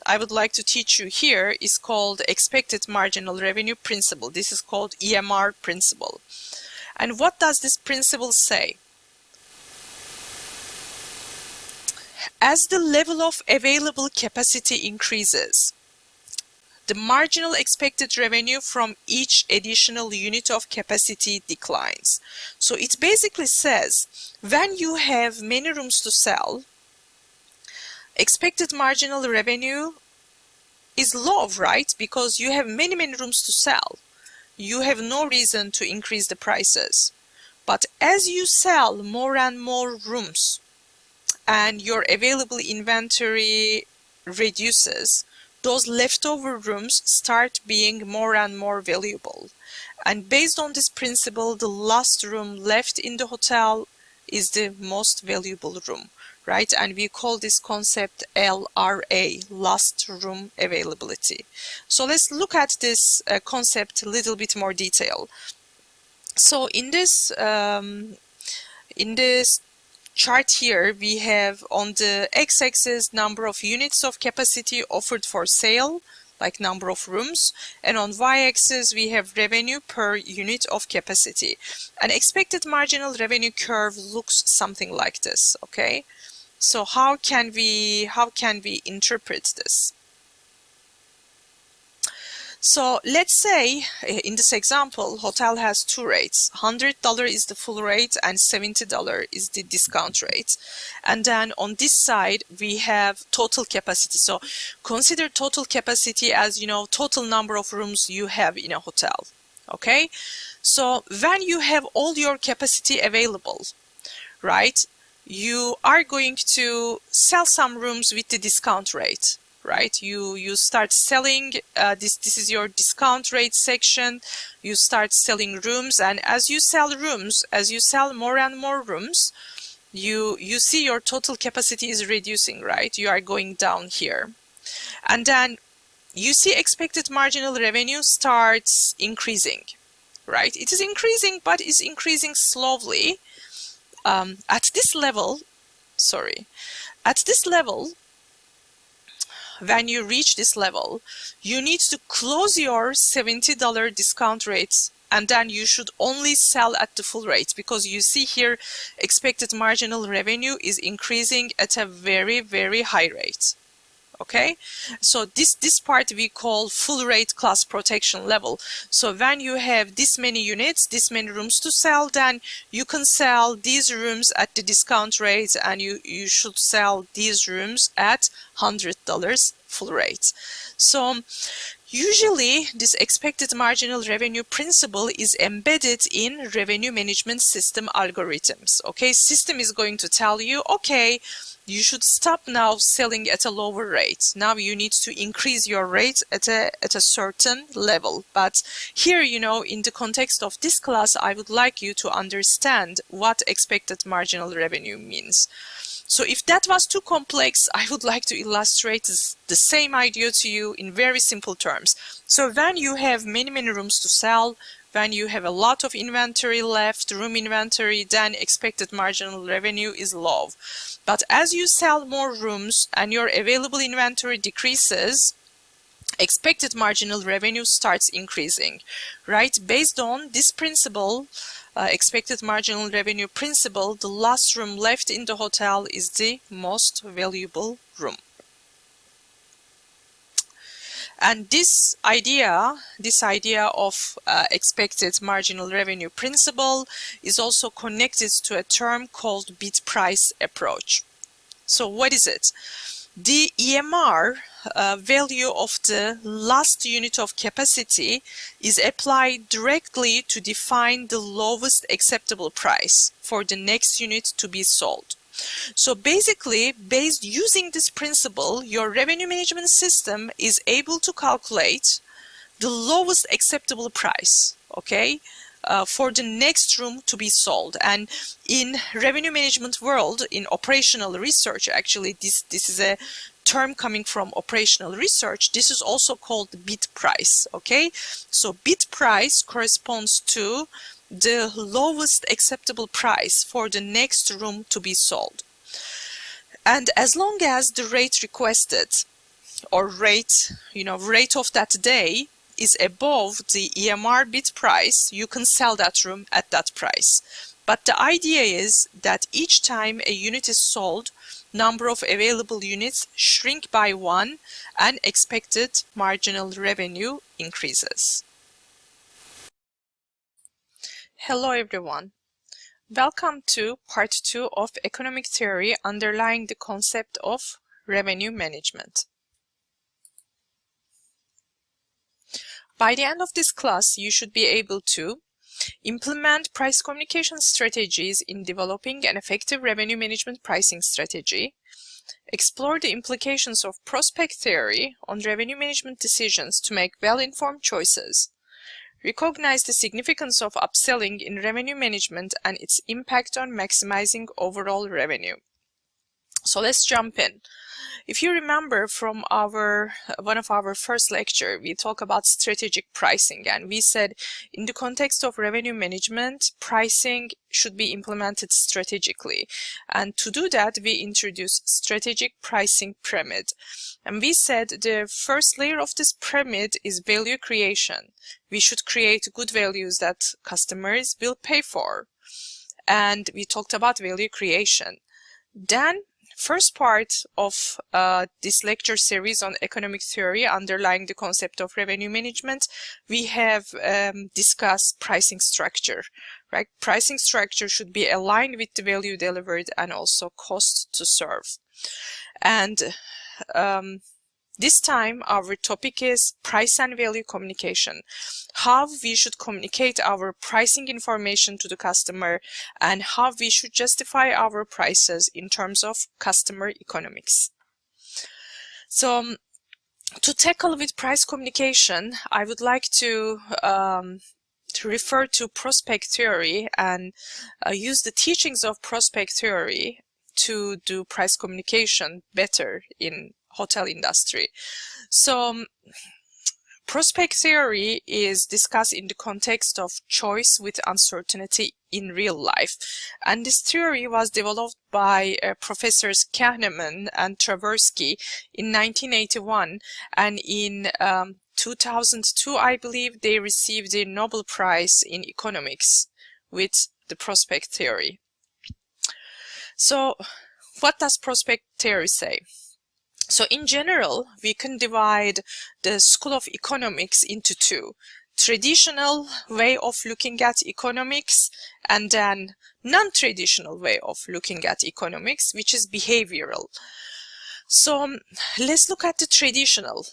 I would like to teach you here is called expected marginal revenue principle. This is called EMR principle. And what does this principle say? As the level of available capacity increases, the marginal expected revenue from each additional unit of capacity declines. So it basically says when you have many rooms to sell, expected marginal revenue is low, right? Because you have many rooms to sell. You have no reason to increase the prices. But as you sell more and more rooms and your available inventory reduces, those leftover rooms start being more and more valuable. And based on this principle, the last room left in the hotel is the most valuable room, right? And we call this concept LRA, last room availability. So let's look at this concept a little bit more detail. So in this chart here, we have on the x-axis number of units of capacity offered for sale, like number of rooms, and on y-axis we have revenue per unit of capacity. An expected marginal revenue curve looks something like this, okay? So how can we interpret this? So let's say in this example, hotel has two rates. $100 is the full rate and $70 is the discount rate. And then on this side, we have total capacity. So consider total capacity as, you know, total number of rooms you have in a hotel. Okay? So when you have all your capacity available, right, you are going to sell some rooms with the discount rate. Right, you start selling, this is your discount rate section. You start selling rooms, and as you sell rooms, as you sell more and more rooms, you see your total capacity is reducing, right? You are going down here. And then you see expected marginal revenue starts increasing, right? It is increasing, but it's increasing slowly. At this level, when you reach this level, you need to close your $70 discount rates, and then you should only sell at the full rate, because you see here expected marginal revenue is increasing at a very, very high rate. Okay, so this part we call full rate class protection level. So when you have this many units, this many rooms to sell, then you can sell these rooms at the discount rate, and you should sell these rooms at $100 full rate. So usually this expected marginal revenue principle is embedded in revenue management system algorithms. Okay, system is going to tell you, okay, you should stop now selling at a lower rate. Now you need to increase your rate at a certain level. But here, you know, in the context of this class, I would like you to understand what expected marginal revenue means. So if that was too complex, I would like to illustrate the same idea to you in very simple terms. So when you have many rooms to sell, when you have a lot of inventory left, room inventory, then expected marginal revenue is low. But as you sell more rooms and your available inventory decreases, expected marginal revenue starts increasing, right? Based on this principle, expected marginal revenue principle, the last room left in the hotel is the most valuable room. And this idea of expected marginal revenue principle is also connected to a term called bid price approach. So what is it? The EMR value of the last unit of capacity is applied directly to define the lowest acceptable price for the next unit to be sold. So basically, based using this principle, your revenue management system is able to calculate the lowest acceptable price, okay, for the next room to be sold. And in revenue management world, in operational research, actually, this is a term coming from operational research. This is also called bid price, okay? So bid price corresponds to the lowest acceptable price for the next room to be sold. And as long as the rate requested or rate of that day is above the EMR bid price, you can sell that room at that price. But the idea is that each time a unit is sold, number of available units shrink by 1 and expected marginal revenue increases. Hello everyone. Welcome to part 2 of economic theory underlying the concept of revenue management. By the end of this class, you should be able to implement price communication strategies in developing an effective revenue management pricing strategy, explore the implications of prospect theory on revenue management decisions to make well-informed choices, recognize the significance of upselling in revenue management and its impact on maximizing overall revenue. So let's jump in. If you remember from one of our first lecture, we talked about strategic pricing, and we said in the context of revenue management, pricing should be implemented strategically. And to do that, we introduced strategic pricing pyramid. And we said the first layer of this pyramid is value creation. We should create good values that customers will pay for. And we talked about value creation. Then first part of this lecture series on economic theory underlying the concept of revenue management, we have discussed pricing structure, right? Pricing structure should be aligned with the value delivered and also cost to serve. And this time our topic is price and value communication. How we should communicate our pricing information to the customer and how we should justify our prices in terms of customer economics. So to tackle with price communication, I would like to refer to prospect theory and use the teachings of prospect theory to do price communication better in hotel industry. So prospect theory is discussed in the context of choice with uncertainty in real life. And this theory was developed by Professors Kahneman and Tversky in 1981. And in 2002, I believe, they received the Nobel Prize in Economics with the prospect theory. So what does prospect theory say? So in general, we can divide the School of Economics into two: traditional way of looking at economics and then non-traditional way of looking at economics, which is behavioral. So let's look at the traditional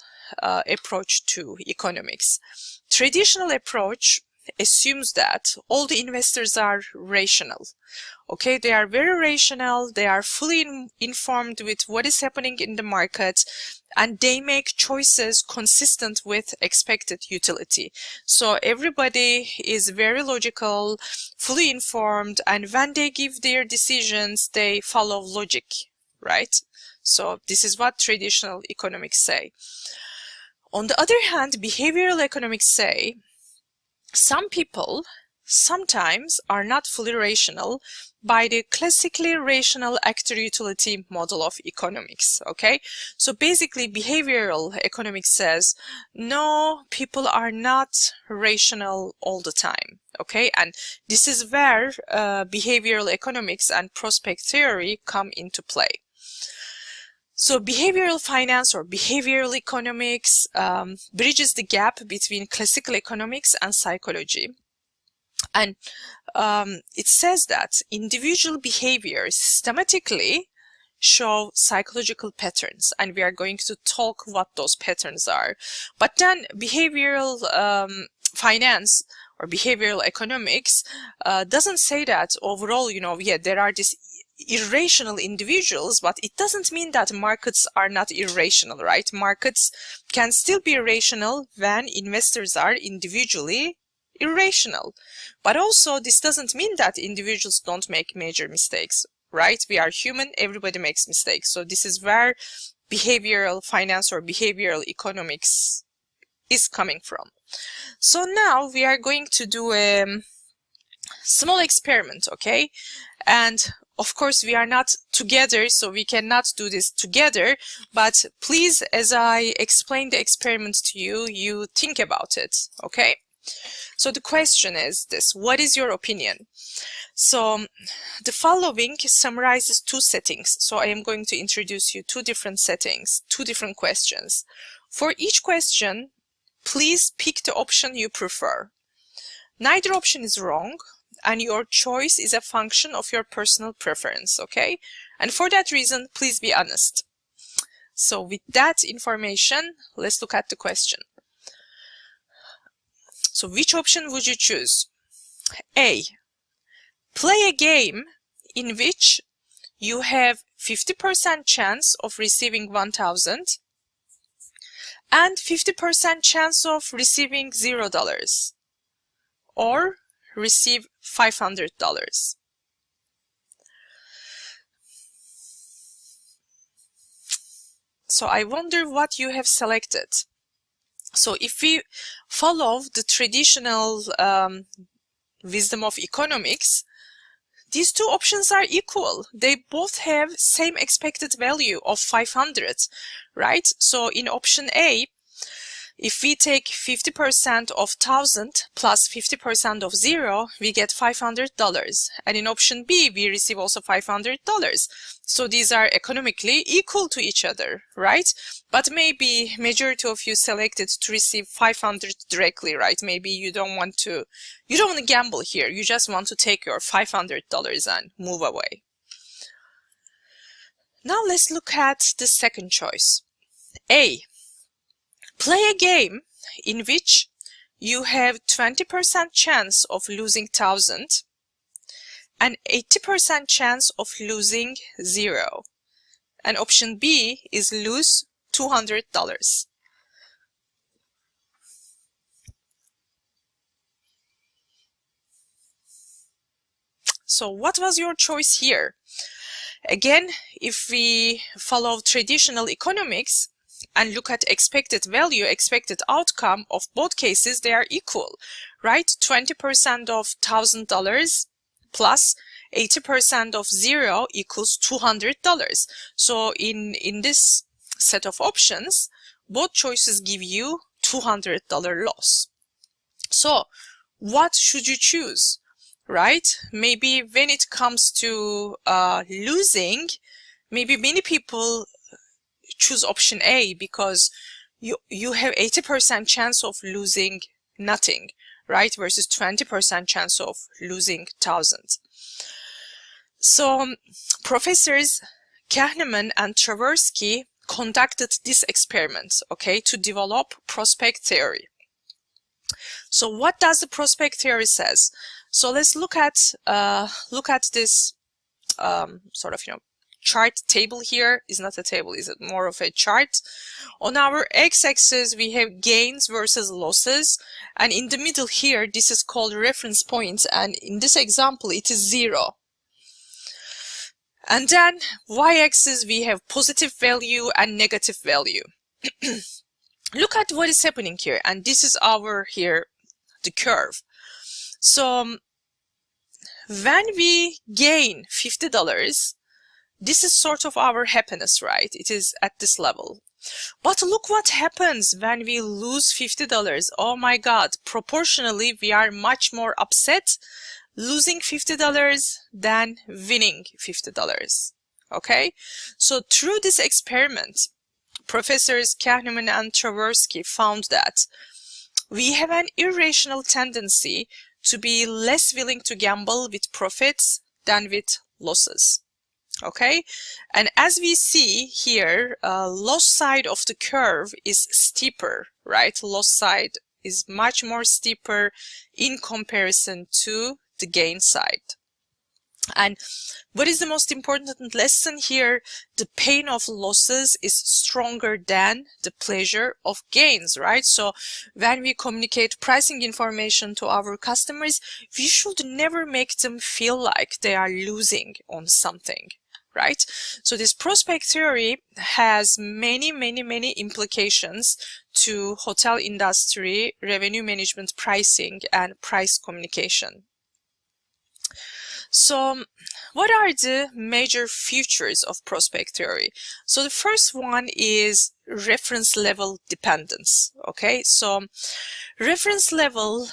approach to economics. Traditional approach assumes that all the investors are rational. Okay, they are very rational, they are fully informed with what is happening in the market, and they make choices consistent with expected utility. So everybody is very logical, fully informed, and when they give their decisions, they follow logic, right? So this is what traditional economics say. On the other hand, behavioral economics say some people sometimes are not fully rational by the classically rational actor utility model of economics. Okay, so basically behavioral economics says no, people are not rational all the time. Okay, and this is where behavioral economics and prospect theory come into play. So behavioral finance or behavioral economics bridges the gap between classical economics and psychology. And it says that individual behaviors systematically show psychological patterns, and we are going to talk what those patterns are. But then behavioral finance or behavioral economics doesn't say that overall, yeah, there are these irrational individuals, but it doesn't mean that markets are not irrational, right? Markets can still be irrational when investors are individually irrational. But also this doesn't mean that individuals don't make major mistakes, right? We are human, everybody makes mistakes. So this is where behavioral finance or behavioral economics is coming from. So now we are going to do a small experiment, okay? And of course we are not together, so we cannot do this together, but please, as I explain the experiment to you, you think about it, okay? So the question is this: what is your opinion? So the following summarizes two settings. So I am going to introduce you two different settings, two different questions. For each question, please pick the option you prefer. Neither option is wrong, and your choice is a function of your personal preference, okay? And for that reason, please be honest. So with that information, let's look at the question. So which option would you choose? A, play a game in which you have 50% chance of receiving 1,000 and 50% chance of receiving $0, or receive $500. So I wonder what you have selected. So if we follow the traditional wisdom of economics, these two options are equal. They both have same expected value of 500, right? So in option A, if we take 50% of 1,000 plus 50% of 0, we get $500. And in option B, we receive also $500. So these are economically equal to each other, right? But maybe majority of you selected to receive 500 directly, right? Maybe you don't want to gamble here. You just want to take your $500 and move away. Now let's look at the second choice. A, play a game in which you have 20% chance of losing 1,000 and 80% chance of losing 0. And option B is lose $200. So what was your choice here? Again, if we follow traditional economics and look at expected value, expected outcome of both cases, they are equal, right? 20% of $1,000 plus 80% of 0 equals $200. So in this set of options, both choices give you $200 loss. So what should you choose, right? Maybe when it comes to losing, maybe many people choose option A because you have 80% chance of losing nothing, right? Versus 20% chance of losing 1,000. So professors Kahneman and Tversky conducted this experiment, okay, to develop prospect theory. So what does the prospect theory says? So let's look at this sort of, chart table here. Is not a table, is it more of a chart? On our x-axis we have gains versus losses, and in the middle here this is called reference point, and in this example it is 0. And then y-axis we have positive value and negative value. Look at what is happening here, and this is our here the curve. So when we gain $50, this is sort of our happiness, right? It is at this level. But look what happens when we lose $50. Oh my God, proportionally we are much more upset losing $50 than winning $50. Okay, so through this experiment, Professors Kahneman and Tversky found that we have an irrational tendency to be less willing to gamble with profits than with losses. Okay, and as we see here, loss side of the curve is steeper, right? Loss side is much more steeper in comparison to the gain side. And what is the most important lesson here? The pain of losses is stronger than the pleasure of gains, right? So when we communicate pricing information to our customers, we should never make them feel like they are losing on something, right? So this prospect theory has many implications to hotel industry, revenue management, pricing, and price communication. So what are the major features of prospect theory? So the first one is reference level dependence. Okay, so reference level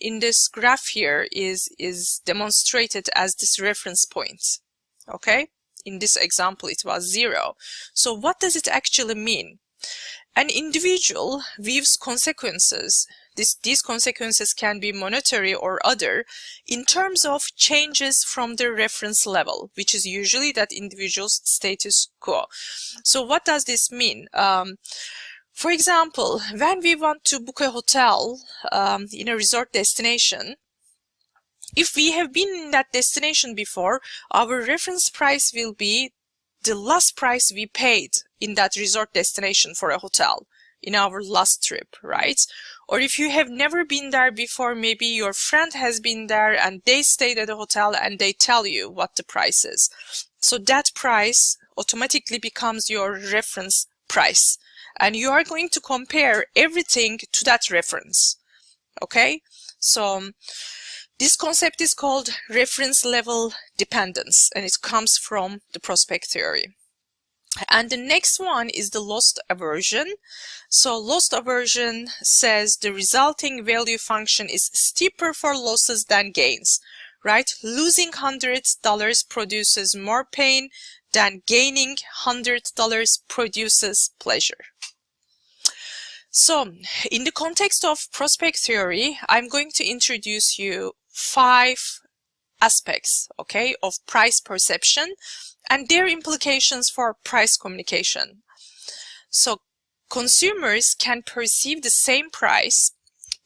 in this graph here is demonstrated as this reference point. Okay, in this example it was 0. So what does it actually mean? An individual views consequences. These consequences can be monetary or other in terms of changes from the reference level, which is usually that individual's status quo. So what does this mean? For example, when we want to book a hotel in a resort destination, if we have been in that destination before, our reference price will be the last price we paid in that resort destination for a hotel in our last trip, right? Or if you have never been there before, maybe your friend has been there and they stayed at the hotel and they tell you what the price is. So that price automatically becomes your reference price. And you are going to compare everything to that reference. Okay? So this concept is called reference level dependence, and it comes from the prospect theory. And the next one is the loss aversion. So loss aversion says the resulting value function is steeper for losses than gains, right? Losing $100 produces more pain than gaining $100 produces pleasure. So in the context of prospect theory, I'm going to introduce you 5 aspects, okay, of price perception and their implications for price communication. So consumers can perceive the same price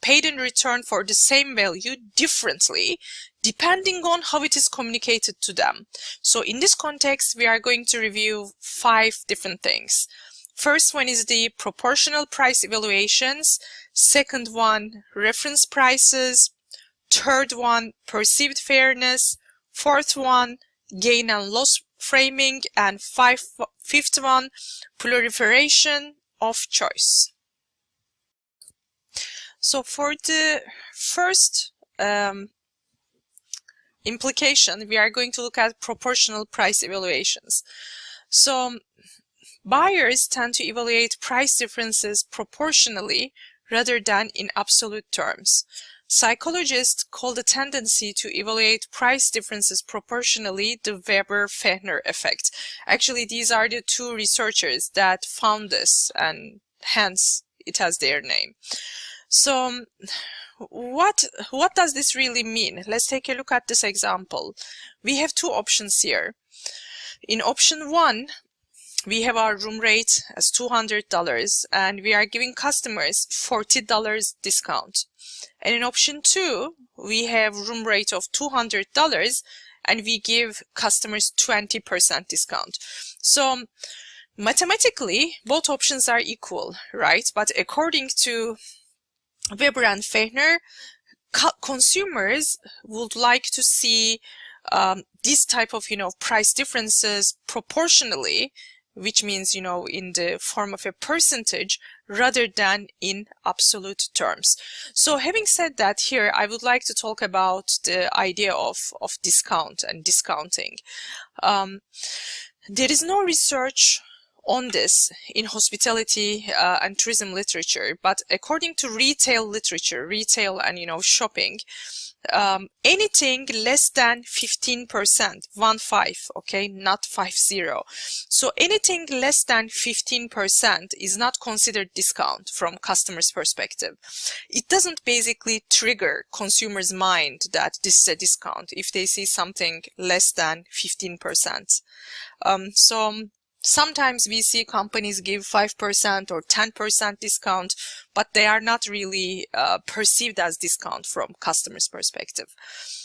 paid in return for the same value differently depending on how it is communicated to them. So in this context, we are going to review 5 different things. First one is the proportional price evaluations. Second one, reference prices. Third one, perceived fairness. Fourth one, gain and loss framing. And fifth one, proliferation of choice. So for the first implication, we are going to look at proportional price evaluations. So buyers tend to evaluate price differences proportionally rather than in absolute terms. Psychologists call the tendency to evaluate price differences proportionally the Weber-Fechner effect. Actually, these are the 2 researchers that found this, and hence it has their name. So what does this really mean? Let's take a look at this example. We have 2 options here. In option 1, we have our room rate as $200 and we are giving customers $40 discount. And in option 2, we have room rate of $200 and we give customers 20% discount. So mathematically, both options are equal, right? But according to Weber and Fechner, consumers would like to see this type of, price differences proportionally, which means, in the form of a percentage rather than in absolute terms. So having said that, here I would like to talk about the idea of discount and discounting. There is no research on this in hospitality and tourism literature, but according to retail literature, retail and shopping, anything less than 15%, 15, okay, not 50. So anything less than 15% is not considered discount from customer's perspective. It doesn't basically trigger consumers' mind that this is a discount if they see something less than 15%. Sometimes we see companies give 5% or 10% discount, but they are not really perceived as discount from customers' perspective.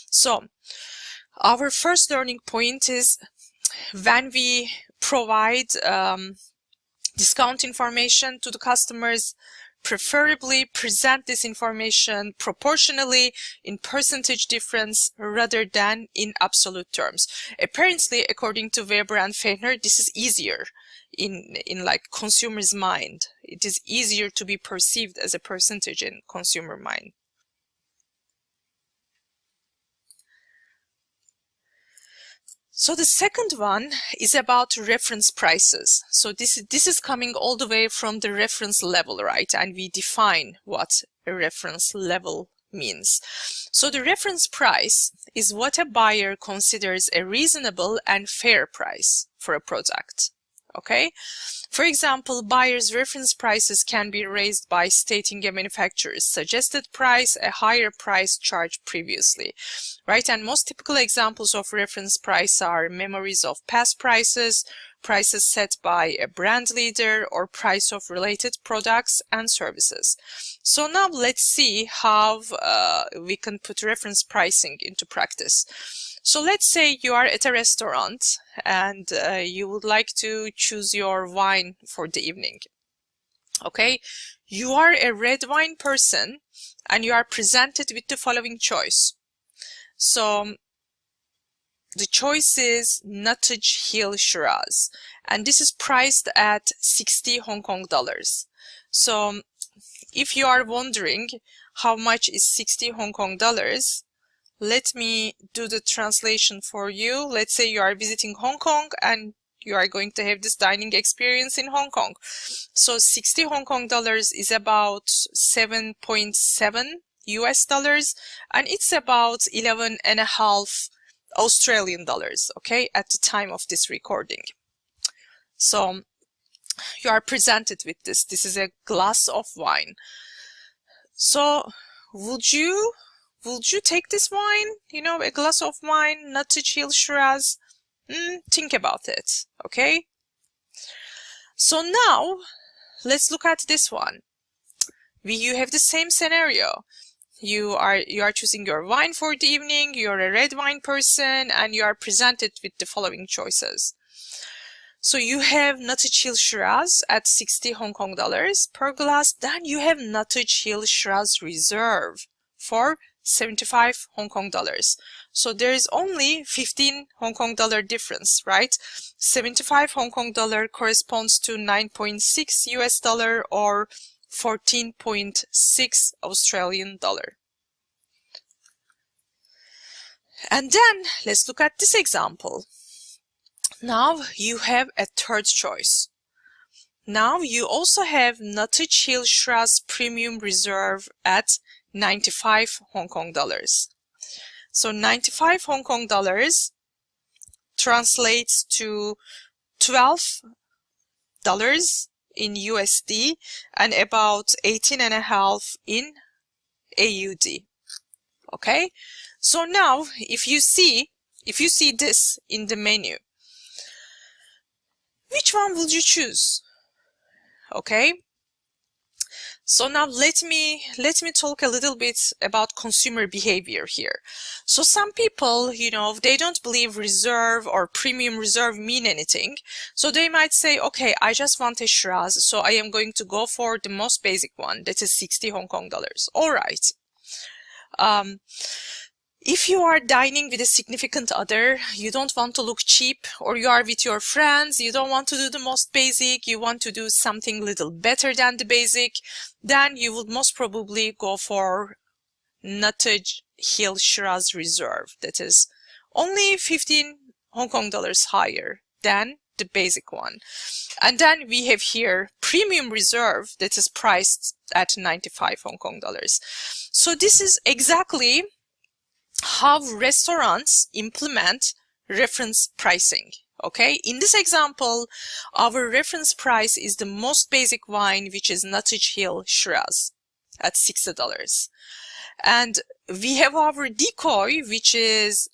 So our first learning point is when we provide discount information to the customers, preferably present this information proportionally in percentage difference rather than in absolute terms. Apparently, according to Weber and Fechner, this is easier in like consumer's mind. It is easier to be perceived as a percentage in consumer mind. So the second one is about reference prices. So this is coming all the way from the reference level, right? And we define what a reference level means. So the reference price is what a buyer considers a reasonable and fair price for a product. Okay? For example, buyers' reference prices can be raised by stating a manufacturer's suggested price, a higher price charged previously, right? And most typical examples of reference price are memories of past prices, prices set by a brand leader, or price of related products and services. So now let's see how we can put reference pricing into practice. So let's say you are at a restaurant and you would like to choose your wine for the evening. Okay, you are a red wine person and you are presented with the following choice. So the choice is Nuttage Hill Shiraz, and this is priced at 60 Hong Kong dollars. So if you are wondering how much is 60 Hong Kong dollars, let me do the translation for you. Let's say you are visiting Hong Kong and you are going to have this dining experience in Hong Kong. So 60 Hong Kong dollars is about 7.7 US dollars, and it's about 11.5 Australian dollars, okay, at the time of this recording. So you are presented with this. This is a glass of wine. So would you take this wine? You know, a glass of wine, Nuttage Hill Shiraz? Think about it, okay? So now, let's look at this one. You have the same scenario. You are choosing your wine for the evening, you're a red wine person, and you are presented with the following choices. So you have Nuttage Hill Shiraz at 60 Hong Kong dollars per glass. Then you have Nuttage Hill Shiraz Reserve for 75 Hong Kong dollars. So there is only 15 Hong Kong dollar difference, right? 75 Hong Kong dollar corresponds to 9.6 US dollar or 14.6 Australian dollar. And then let's look at this example. Now you have a third choice. Now you also have Nuttage Hill Shiraz Premium Reserve at 95 Hong Kong dollars. So 95 Hong Kong dollars translates to $12 in USD and about 18.5 in AUD. Okay, so now if you see this in the menu, which one would you choose? Okay, so now let me talk a little bit about consumer behavior here. So some people, you know, they don't believe reserve or premium reserve mean anything. So they might say, okay, I just want a Shiraz, so I am going to go for the most basic one, that is 60 Hong Kong dollars. All right. If you are dining with a significant other, you don't want to look cheap, or you are with your friends, you don't want to do the most basic, you want to do something a little better than the basic, then you would most probably go for Nuttage Hill Shiraz Reserve. That is only 15 Hong Kong dollars higher than the basic one. And then we have here premium reserve that is priced at 95 Hong Kong dollars. So this is exactly how restaurants implement reference pricing. Okay, in this example, our reference price is the most basic wine, which is Nottage Hill Shiraz at $60. And we have our decoy, which is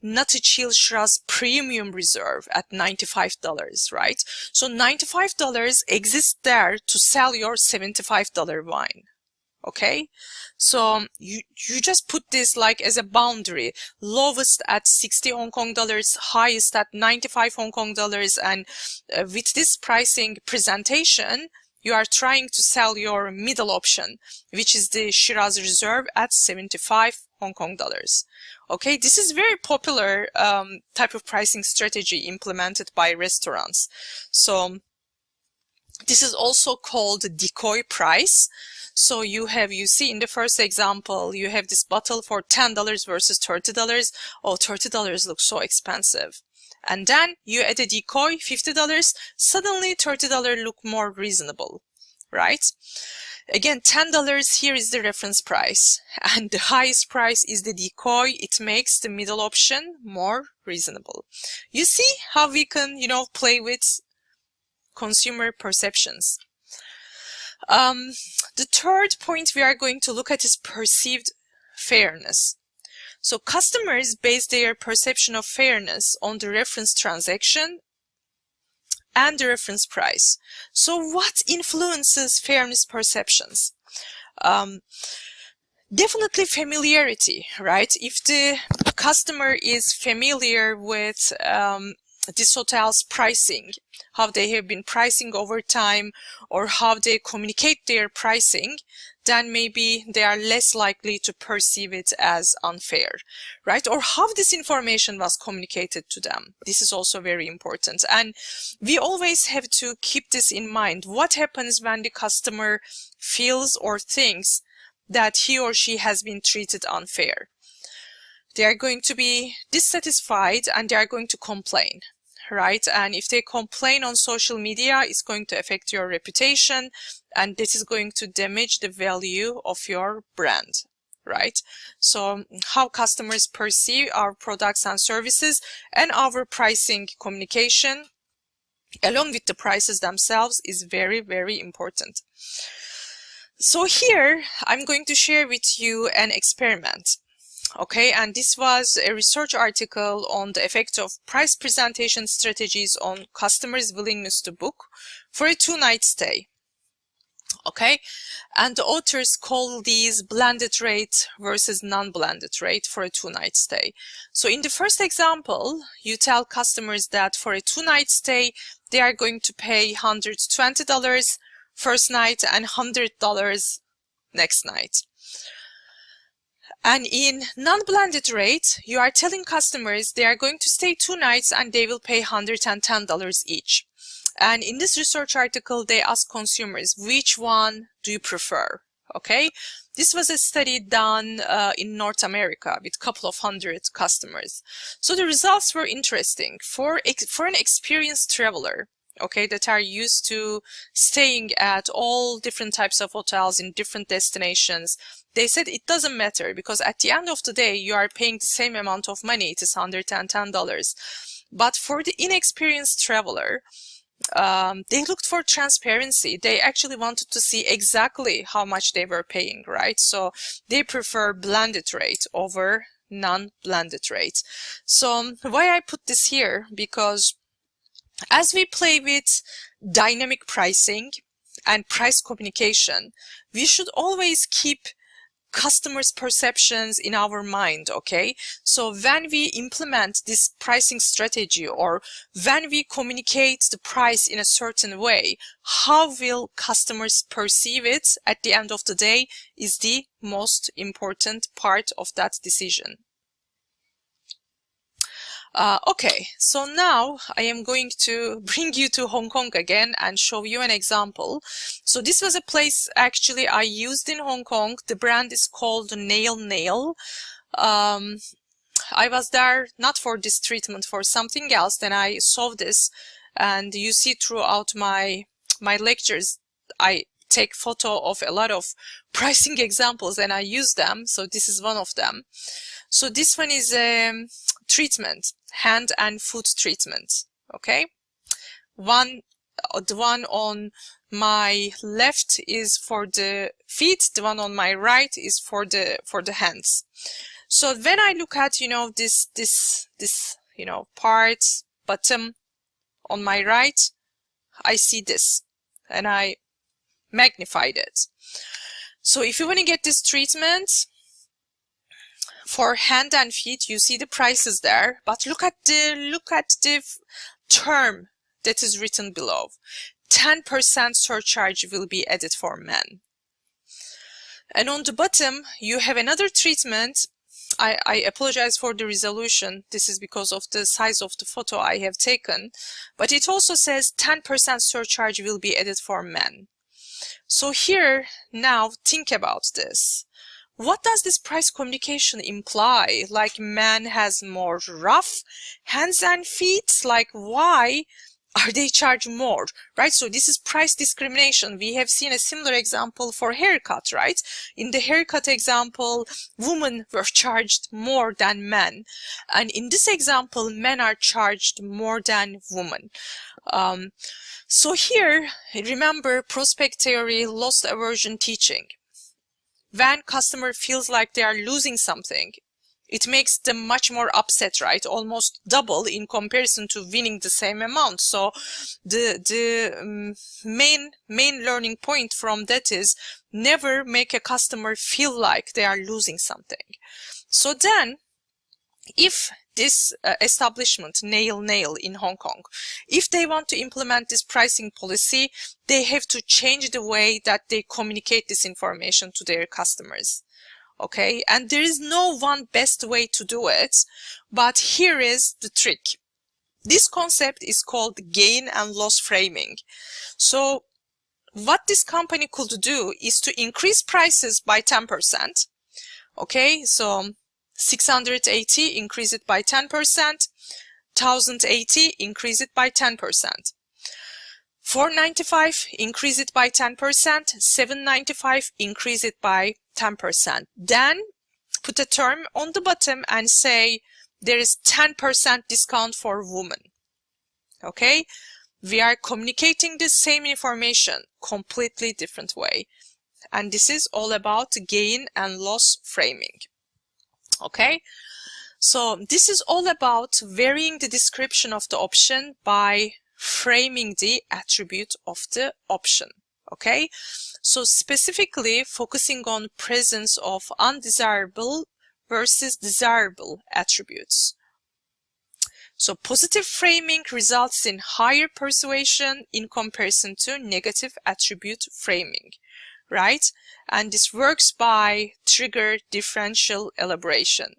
Nottage Hill Shiraz Premium Reserve at $95, right? So $95 exists there to sell your $75 wine. Okay, so you just put this like as a boundary, lowest at 60 Hong Kong dollars, highest at 95 Hong Kong dollars, and with this pricing presentation, you are trying to sell your middle option, which is the Shiraz Reserve at 75 Hong Kong dollars. Okay, this is very popular type of pricing strategy implemented by restaurants. So this is also called decoy price. So you see in the first example, you have this bottle for $10 versus $30. Oh, $30 looks so expensive. And then you add a decoy, $50. Suddenly $30 look more reasonable, right? Again, $10 here is the reference price, and the highest price is the decoy. It makes the middle option more reasonable. You see how we can, play with consumer perceptions. The third point we are going to look at is perceived fairness. So customers base their perception of fairness on the reference transaction and the reference price. So what influences fairness perceptions? Definitely familiarity, right? If the customer is familiar with this hotel's pricing, how they have been pricing over time, or how they communicate their pricing, then maybe they are less likely to perceive it as unfair, right? Or how this information was communicated to them. This is also very important. And we always have to keep this in mind. What happens when the customer feels or thinks that he or she has been treated unfair? They are going to be dissatisfied and they are going to complain, right? And if they complain on social media, it's going to affect your reputation, and this is going to damage the value of your brand, right? So how customers perceive our products and services and our pricing communication along with the prices themselves is very, very important. So here I'm going to share with you an experiment. Okay, and this was a research article on the effect of price presentation strategies on customers' willingness to book for a 2-night stay. Okay, and the authors call these blended rate versus non-blended rate for a 2-night stay. So in the first example, you tell customers that for a 2-night stay, they are going to pay $120 first night and $100 next night. And in non-blended rate, you are telling customers they are going to stay 2 nights and they will pay $110 each. And in this research article, they ask consumers, which one do you prefer? Okay, this was a study done in North America with a couple of hundred customers. So the results were interesting. For an experienced traveler, okay, that are used to staying at all different types of hotels in different destinations, they said it doesn't matter, because at the end of the day, you are paying the same amount of money. It is $110. But for the inexperienced traveler, they looked for transparency. They actually wanted to see exactly how much they were paying, right? So they prefer blended rate over non-blended rate. So why I put this here? Because as we play with dynamic pricing and price communication, we should always keep customers' perceptions in our mind, okay? So when we implement this pricing strategy, or when we communicate the price in a certain way, how will customers perceive it at the end of the day is the most important part of that decision. Okay, so now I am going to bring you to Hong Kong again and show you an example. So this was a place actually I used in Hong Kong. The brand is called Nail Nail. I was there not for this treatment, for something else. Then I saw this And you see throughout my lectures, I take photo of a lot of pricing examples and I use them. So this is one of them. So this one is treatment, hand and foot treatment. Okay, the one on my left is for the feet, the one on my right is for the hands. So when I look at, you know, this you know, part bottom on my right, I see this and I magnified it. So if you want to get this treatment for hand and feet, you see the prices there, but look at the term that is written below. 10% surcharge will be added for men. And on the bottom, you have another treatment. I apologize for the resolution. This is because of the size of the photo I have taken. But it also says 10% surcharge will be added for men. So here, now think about this. What does this price communication imply? Like man has more rough hands and feet? Like why are they charged more, right? So this is price discrimination. We have seen a similar example for haircut, right? In the haircut example, women were charged more than men. And in this example, men are charged more than women. So here, remember prospect theory, loss aversion teaching. When customer feels like they are losing something, it makes them much more upset, right? Almost double in comparison to winning the same amount. So the main learning point from that is never make a customer feel like they are losing something. So then, if this establishment, Nail Nail in Hong Kong, if they want to implement this pricing policy, they have to change the way that they communicate this information to their customers. Okay, and there is no one best way to do it, but here is the trick. This concept is called gain and loss framing. So what this company could do is to increase prices by 10%. Okay, so 680, increase it by 10%, 1080, increase it by 10%. 495, increase it by 10%, 795, increase it by 10%. Then put a term on the bottom and say there is 10% discount for women. Okay, we are communicating the same information, completely different way. And this is all about gain and loss framing. Okay, so this is all about varying the description of the option by framing the attribute of the option. Okay, so specifically focusing on presence of undesirable versus desirable attributes. So positive framing results in higher persuasion in comparison to negative attribute framing, right? And this works by trigger differential elaboration.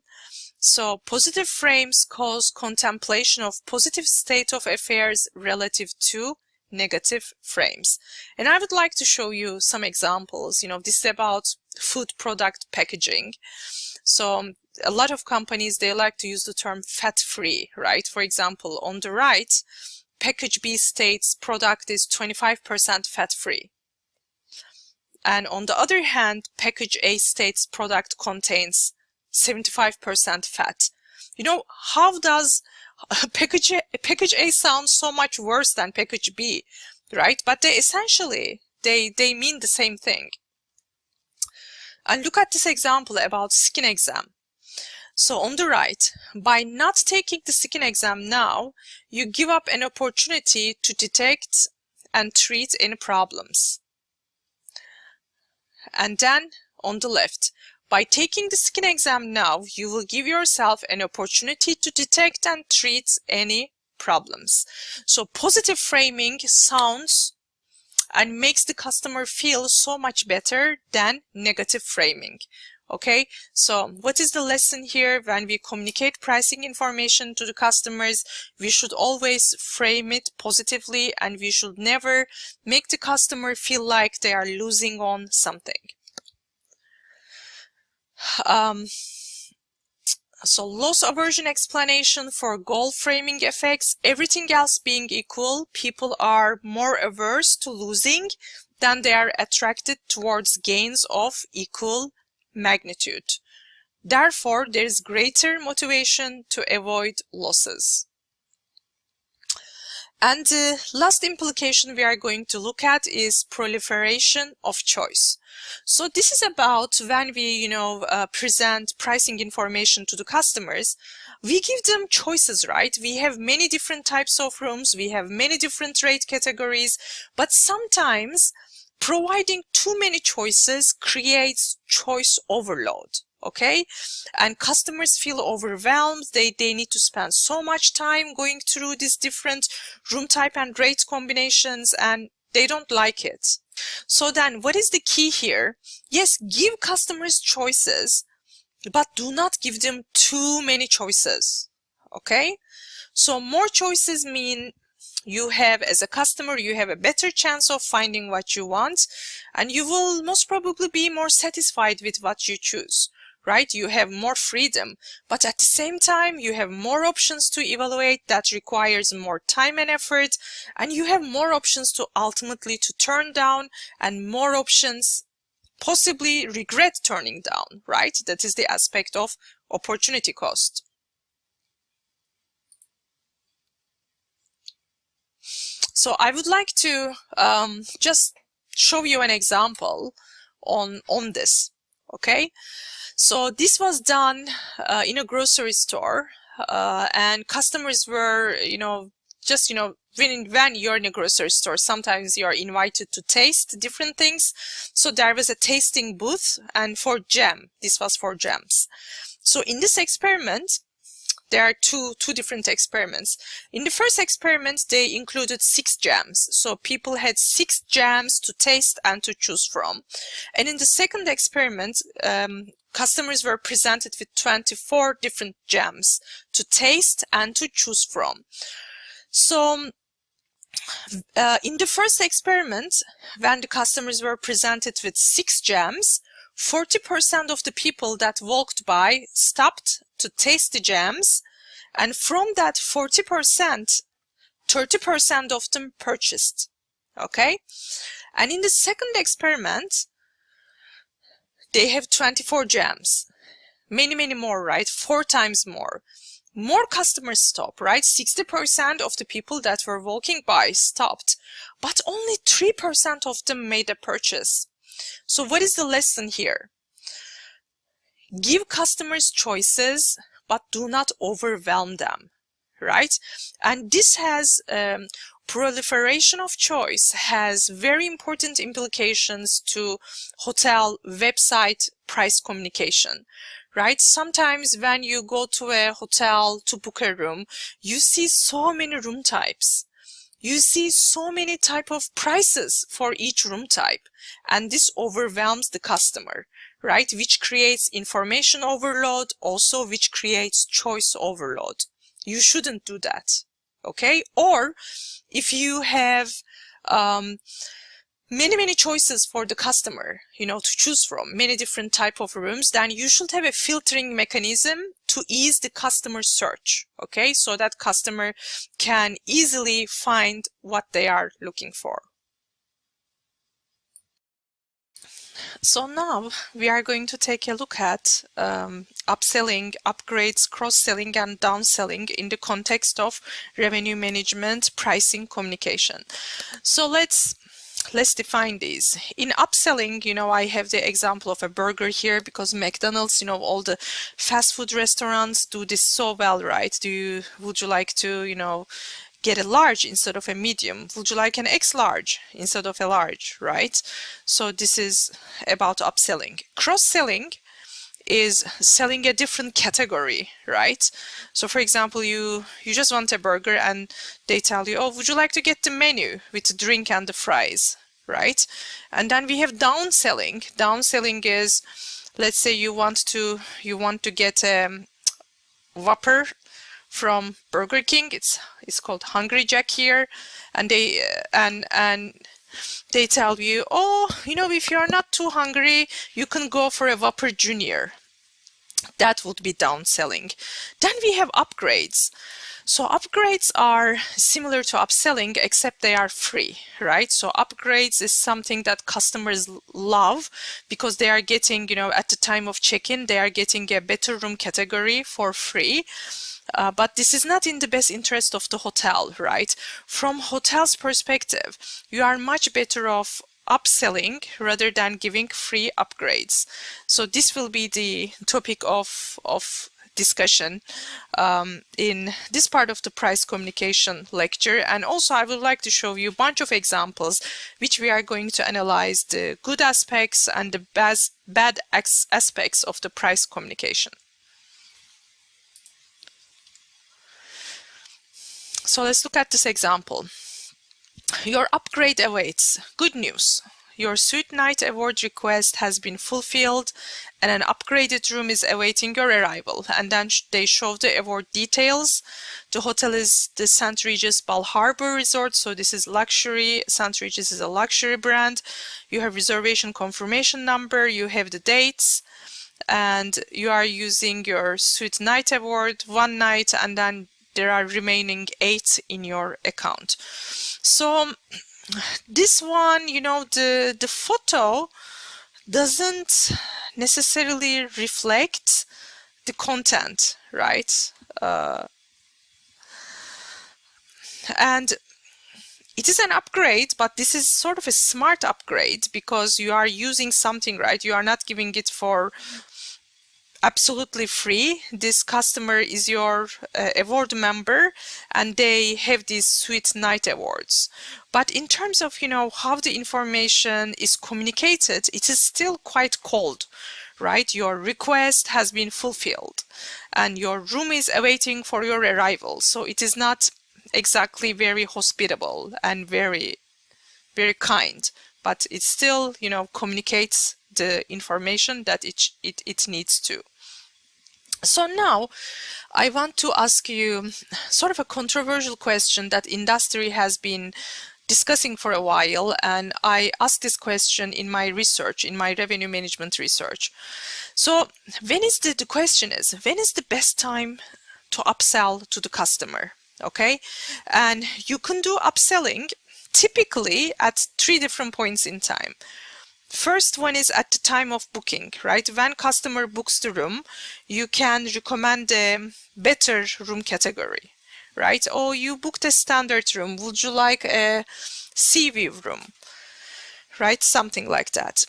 So positive frames cause contemplation of positive state of affairs relative to negative frames. And I would like to show you some examples. You know, this is about food product packaging. So a lot of companies, they like to use the term fat-free, right? For example, on the right, package B states product is 25% fat-free. And on the other hand, package A states product contains 75% fat. You know, how does package A sound so much worse than package B, right? But they essentially, they mean the same thing. And look at this example about skin exam. So on the right, by not taking the skin exam now, you give up an opportunity to detect and treat any problems. And then on the left, by taking the skin exam now, you will give yourself an opportunity to detect and treat any problems. So positive framing sounds and makes the customer feel so much better than negative framing. Okay, so what is the lesson here? When we communicate pricing information to the customers, we should always frame it positively and we should never make the customer feel like they are losing on something. So loss aversion explanation for goal framing effects. Everything else being equal, people are more averse to losing than they are attracted towards gains of equal magnitude. Therefore, there is greater motivation to avoid losses. And the last implication we are going to look at is proliferation of choice. So this is about when we, present pricing information to the customers, we give them choices, right? We have many different types of rooms, we have many different rate categories, but sometimes providing too many choices creates choice overload. Okay, and customers feel overwhelmed. They need to spend so much time going through these different room type and rate combinations, and they don't like it. So then what is the key here? Yes, give customers choices, but do not give them too many choices. Okay, so more choices mean you have, as a customer, you have a better chance of finding what you want, and you will most probably be more satisfied with what you choose. Right? You have more freedom, but at the same time, you have more options to evaluate that requires more time and effort, and you have more options to ultimately to turn down, and more options possibly regret turning down, right? That is the aspect of opportunity cost. So I would like to just show you an example on this, okay? So this was done in a grocery store, and customers were, when you're in a grocery store, sometimes you are invited to taste different things. So there was a tasting booth, and for jam, this was for jams. So in this experiment, there are two different experiments. In the first experiment, they included 6 jams. So people had 6 jams to taste and to choose from. And in the second experiment, customers were presented with 24 different jams to taste and to choose from. So in the first experiment, when the customers were presented with 6 jams, 40% of the people that walked by stopped to taste the jams, and from that 40%, 30% of them purchased. Okay? And in the second experiment, they have 24 jams. Many more, right? 4 times more. More customers stop, right? 60% of the people that were walking by stopped, but only 3% of them made a purchase. So what is the lesson here? Give customers choices, but do not overwhelm them, right? And this has proliferation of choice has very important implications to hotel website price communication, right? Sometimes when you go to a hotel to book a room, you see so many room types. You see so many type of prices for each room type, and this overwhelms the customer, right? Which creates information overload, also which creates choice overload. You shouldn't do that, okay? Or if you have many choices for the customer, to choose from, many different type of rooms, then you should have a filtering mechanism to ease the customer search, okay? So that customer can easily find what they are looking for. So now we are going to take a look at upselling, upgrades, cross-selling, and downselling in the context of revenue management, pricing, communication. So let's define these. In upselling, I have the example of a burger here because McDonald's, all the fast food restaurants do this so well, right? Would you like to, get a large instead of a medium? Would you like an X large instead of a large, right? So this is about upselling. Cross-selling is selling a different category, right? So for example, you just want a burger and they tell you, oh, would you like to get the menu with the drink and the fries, right? And then we have downselling. Downselling is, let's say you want to get a Whopper from Burger King. It's called Hungry Jack here, and they they tell you, oh, if you're not too hungry, you can go for a Whopper Junior. That would be downselling. Then we have upgrades. So upgrades are similar to upselling, except they are free, right? So upgrades is something that customers love because they are getting, at the time of check-in, they are getting a better room category for free. But this is not in the best interest of the hotel, right? From hotel's perspective, you are much better off upselling rather than giving free upgrades. So this will be the topic of discussion in this part of the price communication lecture. And also I would like to show you a bunch of examples which we are going to analyze the good aspects and the bad aspects of the price communication. So let's look at this example. Your upgrade awaits. Good news. Your suite night award request has been fulfilled and an upgraded room is awaiting your arrival. And then they show the award details. The hotel is the St. Regis Bal Harbour Resort. So this is luxury. St. Regis is a luxury brand. You have reservation confirmation number. You have the dates. And you are using your suite night award, 1 night, and then there are remaining 8 in your account. So this one, the photo doesn't necessarily reflect the content, right? And it is an upgrade, but this is sort of a smart upgrade because you are using something, right? You are not giving it for absolutely free. This customer is your award member and they have these suite night awards. But in terms of, how the information is communicated, it is still quite cold, right? Your request has been fulfilled and your room is awaiting for your arrival. So it is not exactly very hospitable and very, very kind, but it still, communicates the information that it needs to. So now I want to ask you sort of a controversial question that industry has been discussing for a while, and I asked this question in my research, in my revenue management research. So the question is, when is the best time to upsell to the customer? Okay, and you can do upselling typically at 3 different points in time. First one is at the time of booking, right? When customer books the room, you can recommend a better room category, right? Oh, you booked a standard room. Would you like a sea view room, right? Something like that.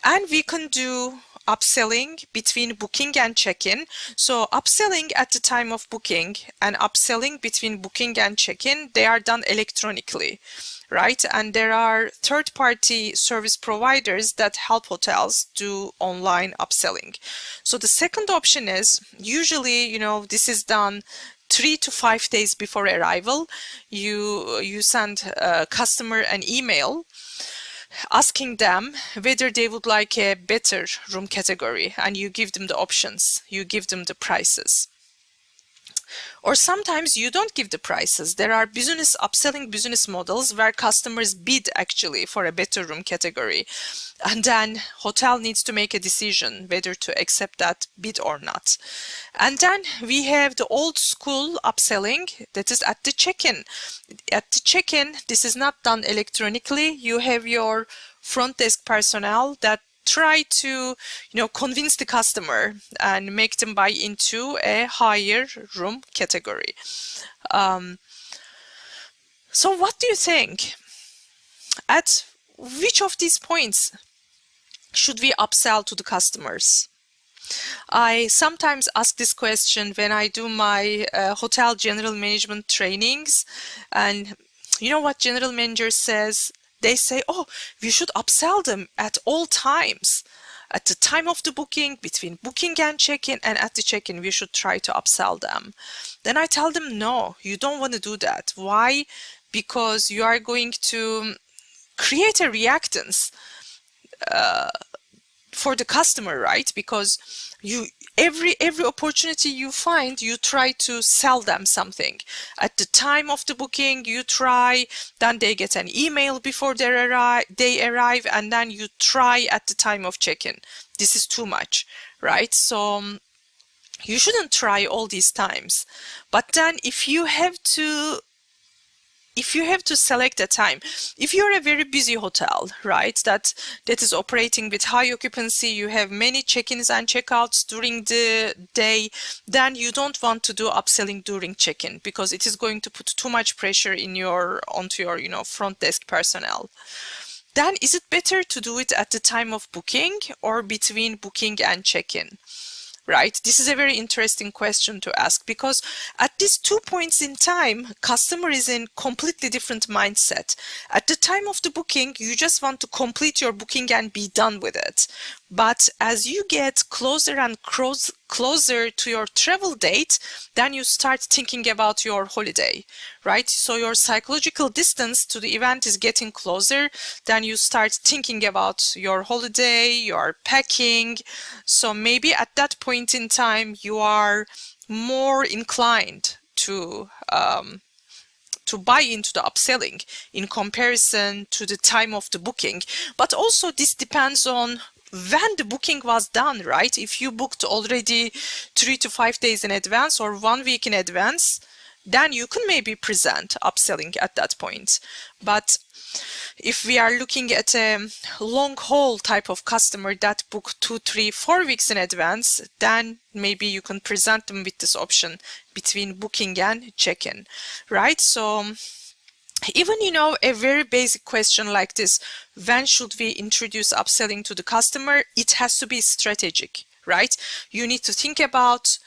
And we can do upselling between booking and check-in. So upselling at the time of booking and upselling between booking and check-in, they are done electronically, right? And there are third-party service providers that help hotels do online upselling. So the second option is usually, this is done 3 to 5 days before arrival. You send a customer an email asking them whether they would like a better room category, and you give them the options, you give them the prices. Or sometimes you don't give the prices. There are upselling business models where customers bid actually for a better room category, and then hotel needs to make a decision whether to accept that bid or not. And then we have the old school upselling, that is at the check-in. At the check-in, this is not done electronically. You have your front desk personnel that try to convince the customer and make them buy into a higher room category. So what do you think? At which of these points should we upsell to the customers? I sometimes ask this question when I do my hotel general management trainings, and you know what general manager says? They say, oh, we should upsell them at all times. At the time of the booking, between booking and check-in, and at the check-in, we should try to upsell them. Then I tell them, no, you don't want to do that. Why? Because you are going to create a reactance for the customer, right? Because every opportunity you find, you try to sell them something. At the time of the booking, you try, then they get an email before they arrive, and then you try at the time of check-in. This is too much, right? So you shouldn't try all these times. But then if you have to select a time, if you're a very busy hotel, right, that is operating with high occupancy, you have many check-ins and check-outs during the day, then you don't want to do upselling during check-in, because it is going to put too much pressure onto your front desk personnel. Then is it better to do it at the time of booking or between booking and check-in? Right? This is a very interesting question to ask, because at these 2 points in time, customer is in completely different mindset. At the time of the booking, you just want to complete your booking and be done with it. But as you get closer and closer to your travel date, then you start thinking about your holiday, right? So your psychological distance to the event is getting closer. Then you start thinking about your holiday, your packing. So maybe at that point in time, you are more inclined to buy into the upselling in comparison to the time of the booking. But also this depends on when the booking was done, right? If you booked already 3 to 5 days in advance or 1 week in advance, then you can maybe present upselling at that point. But if we are looking at a long haul type of customer that book 2, 3, 4 weeks in advance, then maybe you can present them with this option between booking and check-in, right? So even, a very basic question like this, when should we introduce upselling to the customer? It has to be strategic, right? You need to think about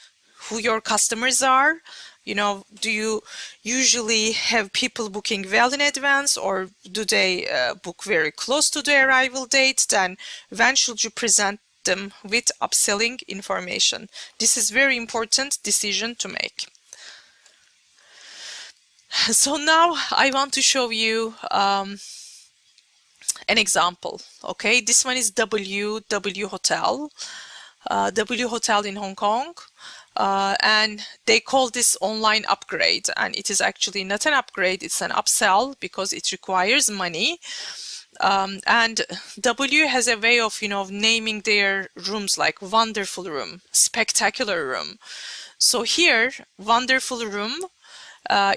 who your customers are. Do you usually have people booking well in advance, or do they book very close to the arrival date? Then when should you present them with upselling information? This is very important decision to make. So now I want to show you an example. Okay, this one is W Hotel, W Hotel in Hong Kong, and they call this online upgrade, and it is actually not an upgrade, it's an upsell because it requires money. And W has a way of naming their rooms like wonderful room, spectacular room. So here, wonderful room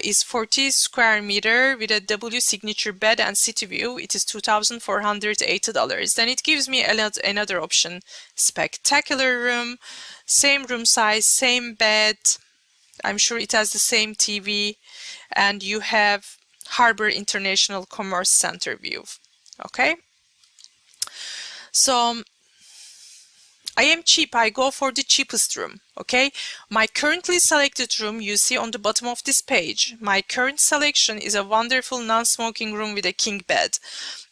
is 40 square meter with a W signature bed and city view. It is $2,480. Then it gives me another option, spectacular room, same room size, same bed. I'm sure it has the same TV, and you have Harbor International Commerce Center view. Okay, so I am cheap, I go for the cheapest room. Okay, my currently selected room you see on the bottom of this page. My current selection is a wonderful non-smoking room with a king bed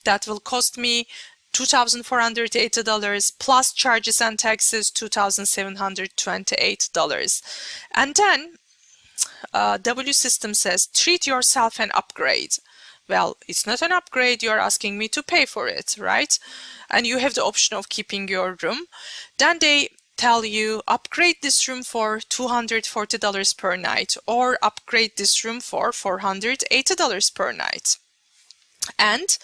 that will cost me $2,480 plus charges and taxes, $2,728. And then W System says treat yourself an upgrade. Well, it's not an upgrade, you're asking me to pay for it, right? And you have the option of keeping your room. Then they tell you upgrade this room for $240 per night, or upgrade this room for $480 per night. And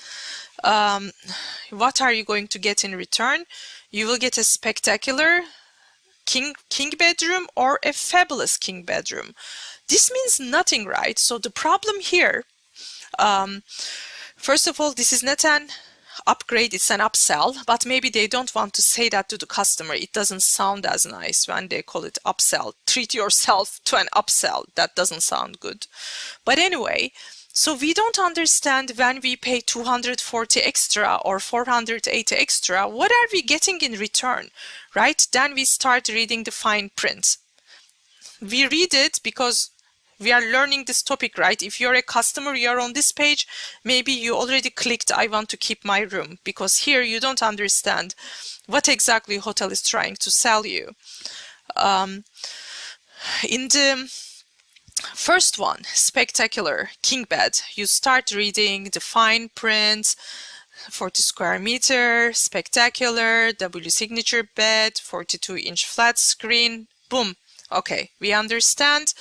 what are you going to get in return? You will get a spectacular king bedroom or a fabulous king bedroom. This means nothing, right? So the problem here, first of all, this is not an upgrade, it's an upsell, but maybe they don't want to say that to the customer. It doesn't sound as nice when they call it upsell. Treat yourself to an upsell. That doesn't sound good. But anyway, so we don't understand when we pay 240 extra or 480 extra, what are we getting in return, right? Then we start reading the fine print. We read it because we are learning this topic, right? If you're a customer, you're on this page, maybe you already clicked I want to keep my room, because here you don't understand what exactly hotel is trying to sell you. In the first one, spectacular king bed, you start reading the fine print, 40 square meter, spectacular, W signature bed, 42-inch flat screen, boom. Okay, we understand.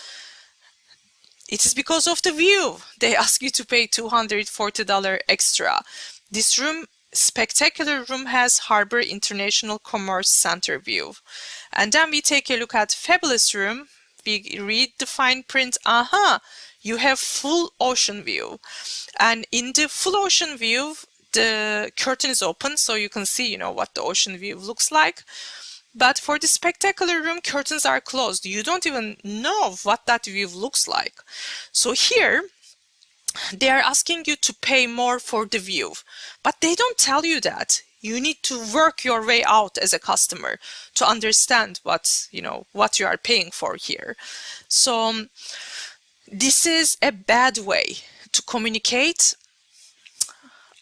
It is because of the view. They ask you to pay $240 extra. This room spectacular room has Harbor International Commerce Center view. And then we take a look at fabulous room. We read the fine print. You have full ocean view. And in the full ocean view, the curtain is open, so you can see, what the ocean view looks like. But for the spectacular room, curtains are closed. You don't even know what that view looks like. So here, they are asking you to pay more for the view, but they don't tell you that. You need to work your way out as a customer to understand what you are paying for here. So this is a bad way to communicate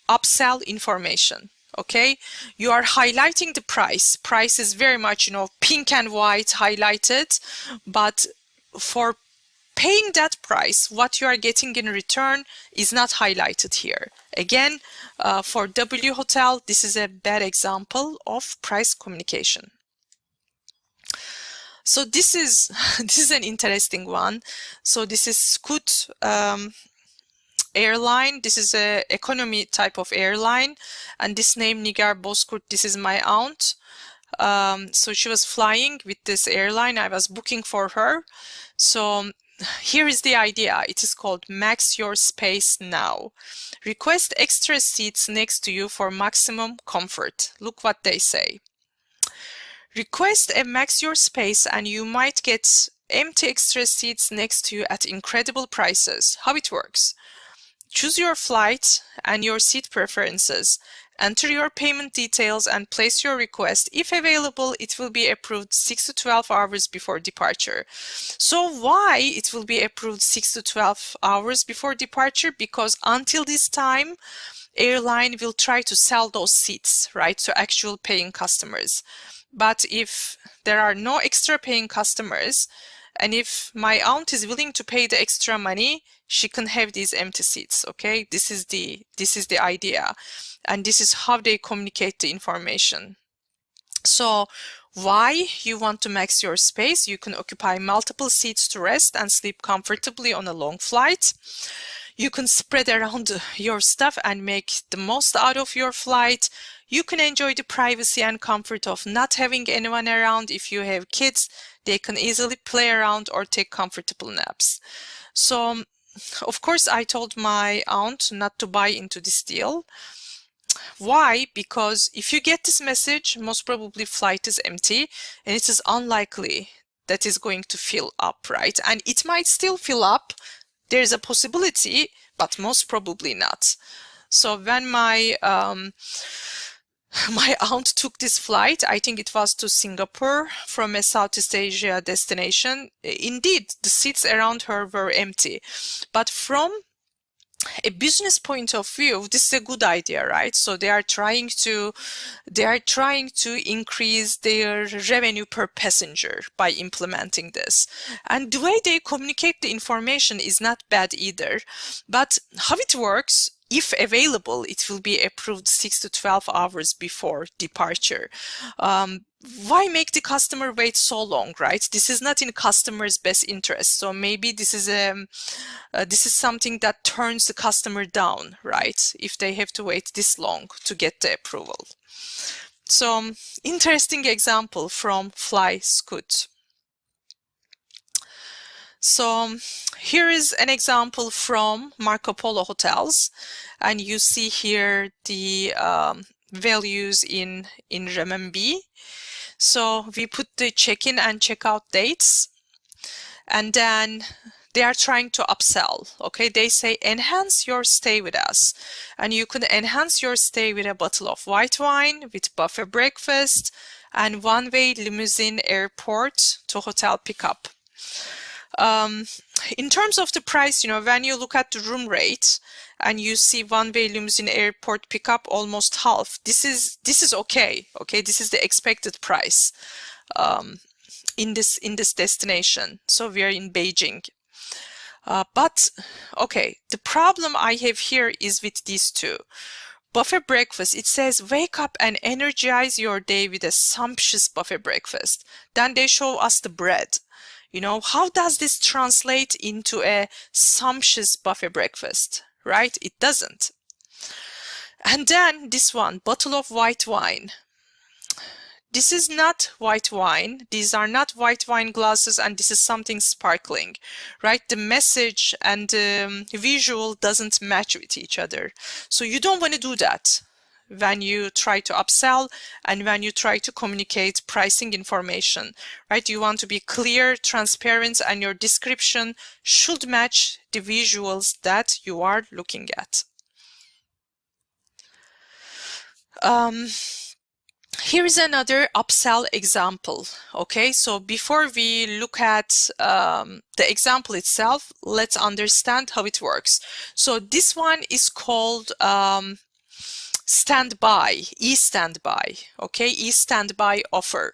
upsell information. Okay, you are highlighting the price. Price is very much, pink and white highlighted, but for paying that price, what you are getting in return is not highlighted here. Again, for W Hotel, this is a bad example of price communication. So this is an interesting one. So this is Scoot airline. This is a economy type of airline, and this name Nigar Bozkurt, this is my aunt. So she was flying with this airline. I was booking for her. So here is the idea. It is called Max Your Space Now. Request extra seats next to you for maximum comfort. Look what they say. Request a Max Your Space and you might get empty extra seats next to you at incredible prices. How it works? Choose your flight and your seat preferences. Enter your payment details and place your request. If available, it will be approved 6 to 12 hours before departure. So why it will be approved 6 to 12 hours before departure? Because until this time, airline will try to sell those seats, right, to actual paying customers. But if there are no extra paying customers, and if my aunt is willing to pay the extra money, she can have these empty seats. Okay, this is the idea, and this is how they communicate the information. So why you want to max your space? You can occupy multiple seats to rest and sleep comfortably on a long flight. You can spread around your stuff and make the most out of your flight. You can enjoy the privacy and comfort of not having anyone around. If you have kids, they can easily play around or take comfortable naps. So, of course, I told my aunt not to buy into this deal. Why? Because if you get this message, most probably flight is empty and it is unlikely that is going to fill up, right? And it might still fill up. There's a possibility, but most probably not. So when my aunt took this flight, I think it was to Singapore from a Southeast Asia destination. Indeed, the seats around her were empty. But from a business point of view, this is a good idea, right? So they are trying to increase their revenue per passenger by implementing this. And the way they communicate the information is not bad either. But how it works, if available, it will be approved 6 to 12 hours before departure. Why make the customer wait so long, right? This is not in customer's best interest. So maybe this is something that turns the customer down, right? If they have to wait this long to get the approval. So interesting example from FlyScoot. So here is an example from Marco Polo Hotels, and you see here the values in renminbi. So we put the check-in and check-out dates, and then they are trying to upsell. Okay, they say enhance your stay with us, and you can enhance your stay with a bottle of white wine, with buffet breakfast, and one-way limousine airport to hotel pickup. In terms of the price, when you look at the room rate and you see one-way limousine airport pickup almost half, this is okay. Okay, this is the expected price in this destination. So we are in Beijing. But okay, the problem I have here is with these two. Buffet breakfast, it says wake up and energize your day with a sumptuous buffet breakfast. Then they show us the bread. How does this translate into a sumptuous buffet breakfast, right? It doesn't. And then this one, bottle of white wine. This is not white wine. These are not white wine glasses, and this is something sparkling, right? The message and visual doesn't match with each other. So you don't want to do that when you try to upsell and when you try to communicate pricing information, right? You want to be clear, transparent, and your description should match the visuals that you are looking at. Here is another upsell example. Okay, so before we look at the example itself, let's understand how it works. So this one is called standby, e-standby. Okay, e-standby offer.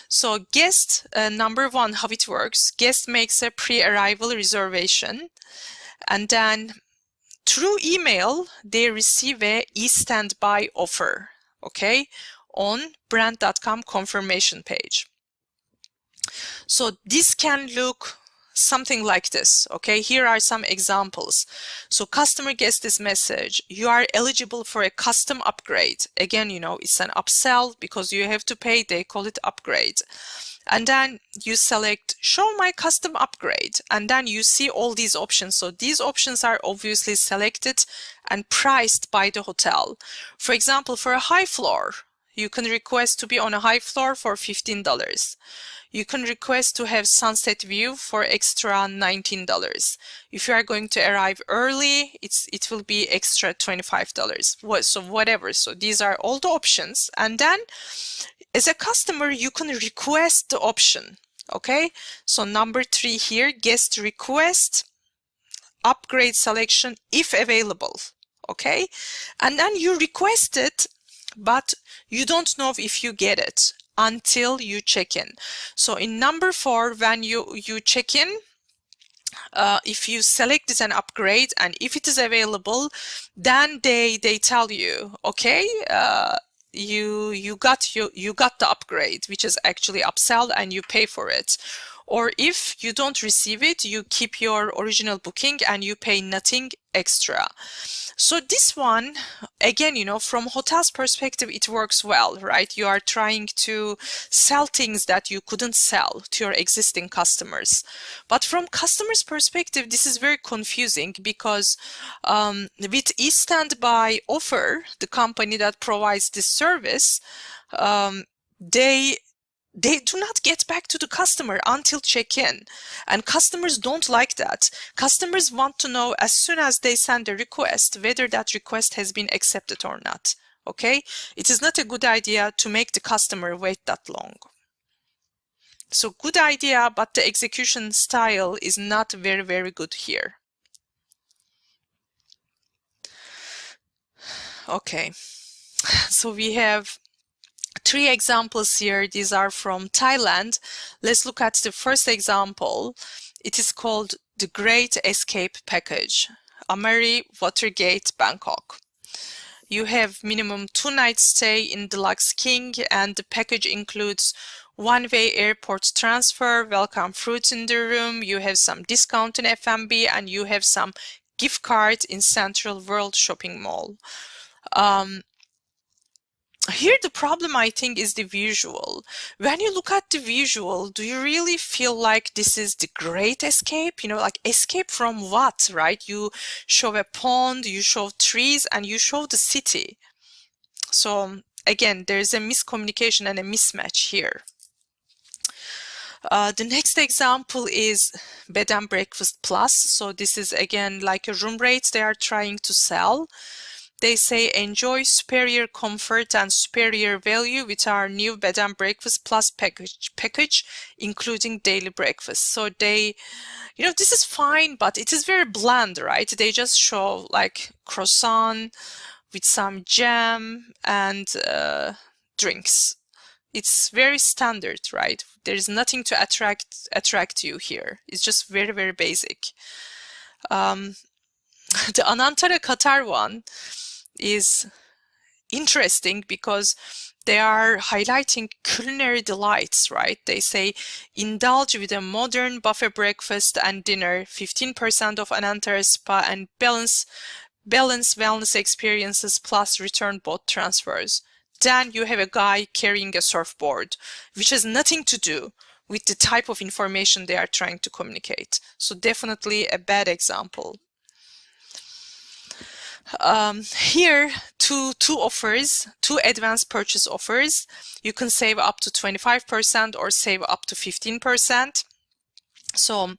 So guest, number one, how it works. Guest makes a pre-arrival reservation, and then through email, they receive a e-standby offer. Okay, on brand.com confirmation page. So this can look something like this. Okay, here are some examples. So customer gets this message: you are eligible for a custom upgrade. Again, you know, it's an upsell because you have to pay. They call it upgrade. And then you select show my custom upgrade, and then you see all these options. So these options are obviously selected and priced by the hotel. For example, for a high floor, you can request to be on a high floor for $15. You can request to have sunset view for extra $19. If you are going to arrive early, it will be extra $25. So whatever. So these are all the options. And then as a customer, you can request the option. Okay. So number 3 here, guest request upgrade selection if available. Okay. And then you request it, but you don't know if you get it until you check in. So in number 4, when you check in, if you select it an upgrade and if it is available, then they tell you, okay, you got the upgrade, which is actually upsell, and you pay for it. Or if you don't receive it, you keep your original booking and you pay nothing extra. So this one, again, you know, from hotel's perspective, it works well, right? You are trying to sell things that you couldn't sell to your existing customers. But from customers' perspective, this is very confusing because with e-standby offer, the company that provides this service, they do not get back to the customer until check-in, and customers don't like that. Customers want to know as soon as they send a request whether that request has been accepted or not. Okay, it is not a good idea to make the customer wait that long. So good idea, but the execution style is not very, very good here. Okay, so we have 3 examples here. These are from Thailand. Let's look at the first example. It is called the Great Escape Package, Amari Watergate, Bangkok. You have minimum 2 nights stay in Deluxe King, and the package includes one-way airport transfer, welcome fruit in the room, you have some discount in F&B, and you have some gift card in Central World Shopping Mall. Here the problem, I think, is the visual. When you look at the visual, do you really feel like this is the Great Escape? You know, like escape from what, right? You show a pond, you show trees, and you show the city. So again, there's a miscommunication and a mismatch here. The next example is Bed and Breakfast Plus. So this is again like a room rate they are trying to sell. They say enjoy superior comfort and superior value with our new Bed and Breakfast Plus package, including daily breakfast. So they, you know, this is fine, but it is very bland, right? They just show like croissant with some jam and drinks. It's very standard, right? There is nothing to attract you here. It's just very, very basic. The Anantara Qatar one is interesting because they are highlighting culinary delights, right? They say indulge with a modern buffet breakfast and dinner, 15% of Anantara Spa, and balance wellness experiences plus return boat transfers. Then you have a guy carrying a surfboard, which has nothing to do with the type of information they are trying to communicate. So definitely a bad example. Here, two offers, two advanced purchase offers. You can save up to 25% or save up to 15%. So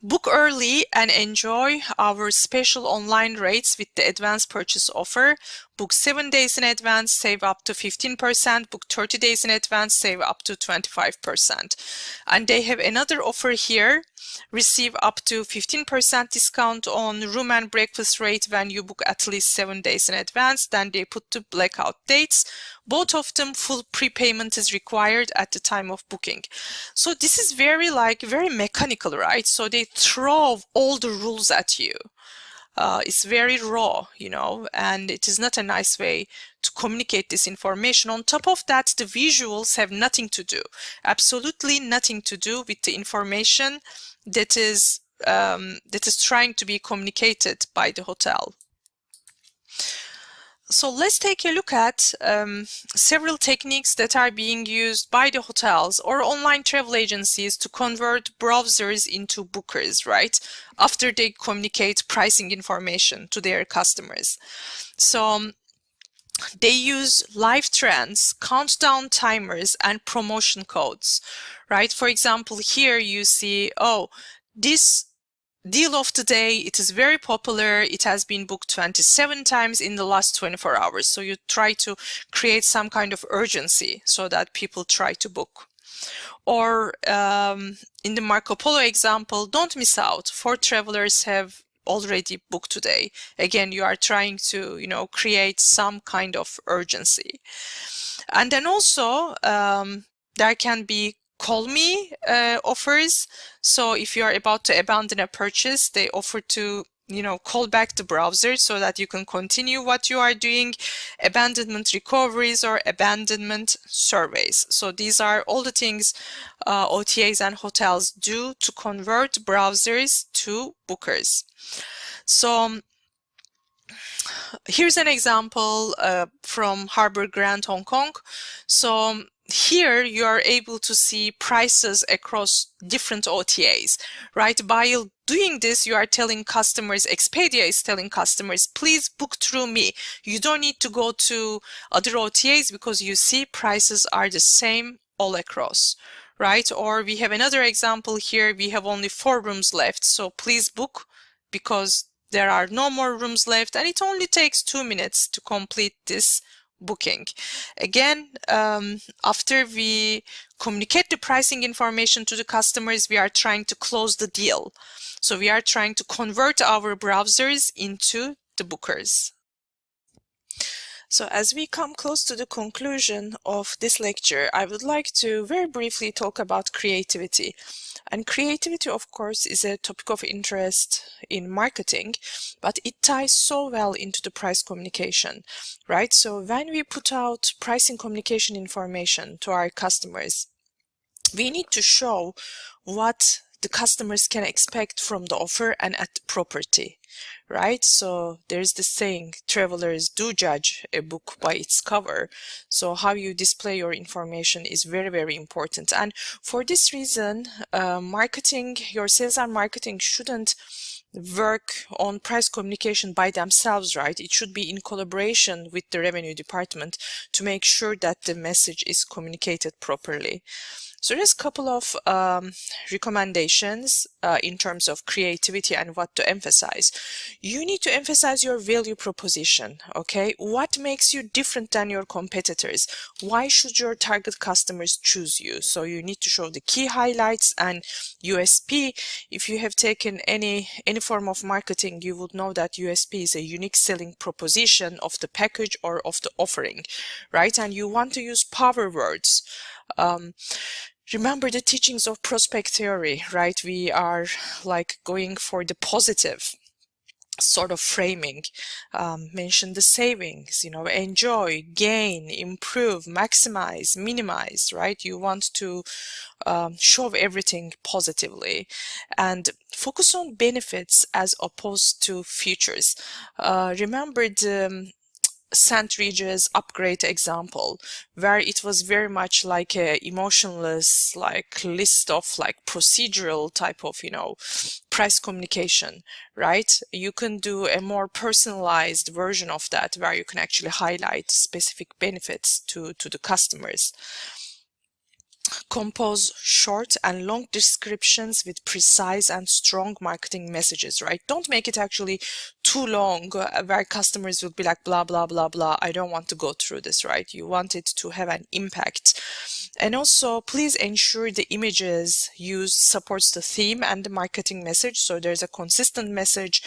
book early and enjoy our special online rates with the advanced purchase offer. Book 7 days in advance, save up to 15%. Book 30 days in advance, save up to 25%. And they have another offer here. Receive up to 15% discount on room and breakfast rate when you book at least 7 days in advance. Then they put the blackout dates. Both of them, full prepayment is required at the time of booking. So this is very mechanical, right? So they throw all the rules at you. It's very raw, you know, and it is not a nice way to communicate this information. On top of that, the visuals have nothing to do, absolutely nothing to do with the information that is trying to be communicated by the hotel. So let's take a look at several techniques that are being used by the hotels or online travel agencies to convert browsers into bookers, right? After they communicate pricing information to their customers. So they use live trends, countdown timers, and promotion codes, right? For example, here you see, oh, this deal of the day, it is very popular. It has been booked 27 times in the last 24 hours. So you try to create some kind of urgency so that people try to book. Or in the Marco Polo example, don't miss out. 4 travelers have already booked today. Again, you are trying to, you know, create some kind of urgency. And then also there can be call me offers. So if you are about to abandon a purchase, they offer to, you know, call back the browser so that you can continue what you are doing. Abandonment recoveries or abandonment surveys. So these are all the things OTAs and hotels do to convert browsers to bookers. So here's an example from Harbour Grand Hong Kong. So here you are able to see prices across different OTAs, right? By doing this, you are telling customers, Expedia is telling customers, please book through me. You don't need to go to other OTAs because you see prices are the same all across, right? Or we have another example here. We have only 4 rooms left, so please book because there are no more rooms left, and it only takes 2 minutes to complete this booking. Again, after we communicate the pricing information to the customers, we are trying to close the deal. So we are trying to convert our browsers into the bookers. So as we come close to the conclusion of this lecture, I would like to very briefly talk about creativity. And creativity, of course, is a topic of interest in marketing, but it ties so well into the price communication, right? So when we put out pricing communication information to our customers, we need to show what the customers can expect from the offer and at the property, right? So there's this saying, travelers do judge a book by its cover. So how you display your information is very, very important. And for this reason, marketing, your sales and marketing shouldn't work on price communication by themselves, right? It should be in collaboration with the revenue department to make sure that the message is communicated properly. So there's a couple of recommendations in terms of creativity and what to emphasize. You need to emphasize your value proposition, okay? What makes you different than your competitors? Why should your target customers choose you? So you need to show the key highlights and USP. If you have taken any form of marketing, you would know that USP is a unique selling proposition of the package or of the offering, right? And you want to use power words. Remember the teachings of prospect theory, right? We are like going for the positive. sort of framing. Mention the savings, you know, enjoy, gain, improve, maximize, minimize, right? You want to show everything positively and focus on benefits as opposed to features. Remember the St. Regis upgrade example, where it was very much like a emotionless, like list of like procedural type of, you know, price communication, right? You can do a more personalized version of that, where you can actually highlight specific benefits to the customers. Compose short and long descriptions with precise and strong marketing messages, right? Don't make it actually too long where customers will be like blah blah blah blah. I don't want to go through this, right? You want it to have an impact. And also please ensure the images used supports the theme and the marketing message, so there's a consistent message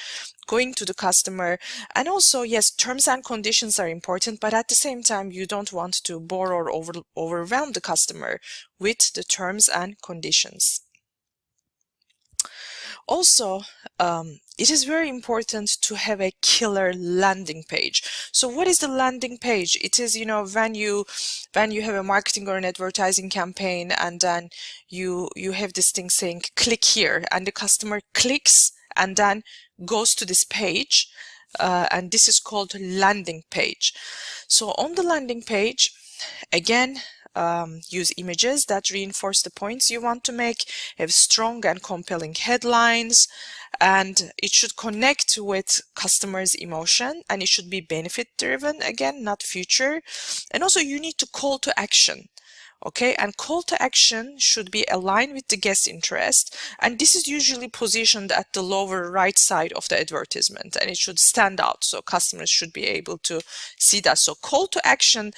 going to the customer. And also, yes, terms and conditions are important, but at the same time you don't want to bore or overwhelm the customer with the terms and conditions. Also, it is very important to have a killer landing page. So what is the landing page? It is, you know, when you have a marketing or an advertising campaign, and then you have this thing saying click here, and the customer clicks and then goes to this page, and this is called landing page. So on the landing page, again, use images that reinforce the points you want to make, have strong and compelling headlines, and it should connect with customers' emotion, and it should be benefit driven, again, not future. And also you need to call to action. Okay, and call to action should be aligned with the guest interest, and this is usually positioned at the lower right side of the advertisement, and it should stand out, so customers should be able to see that. So call to action,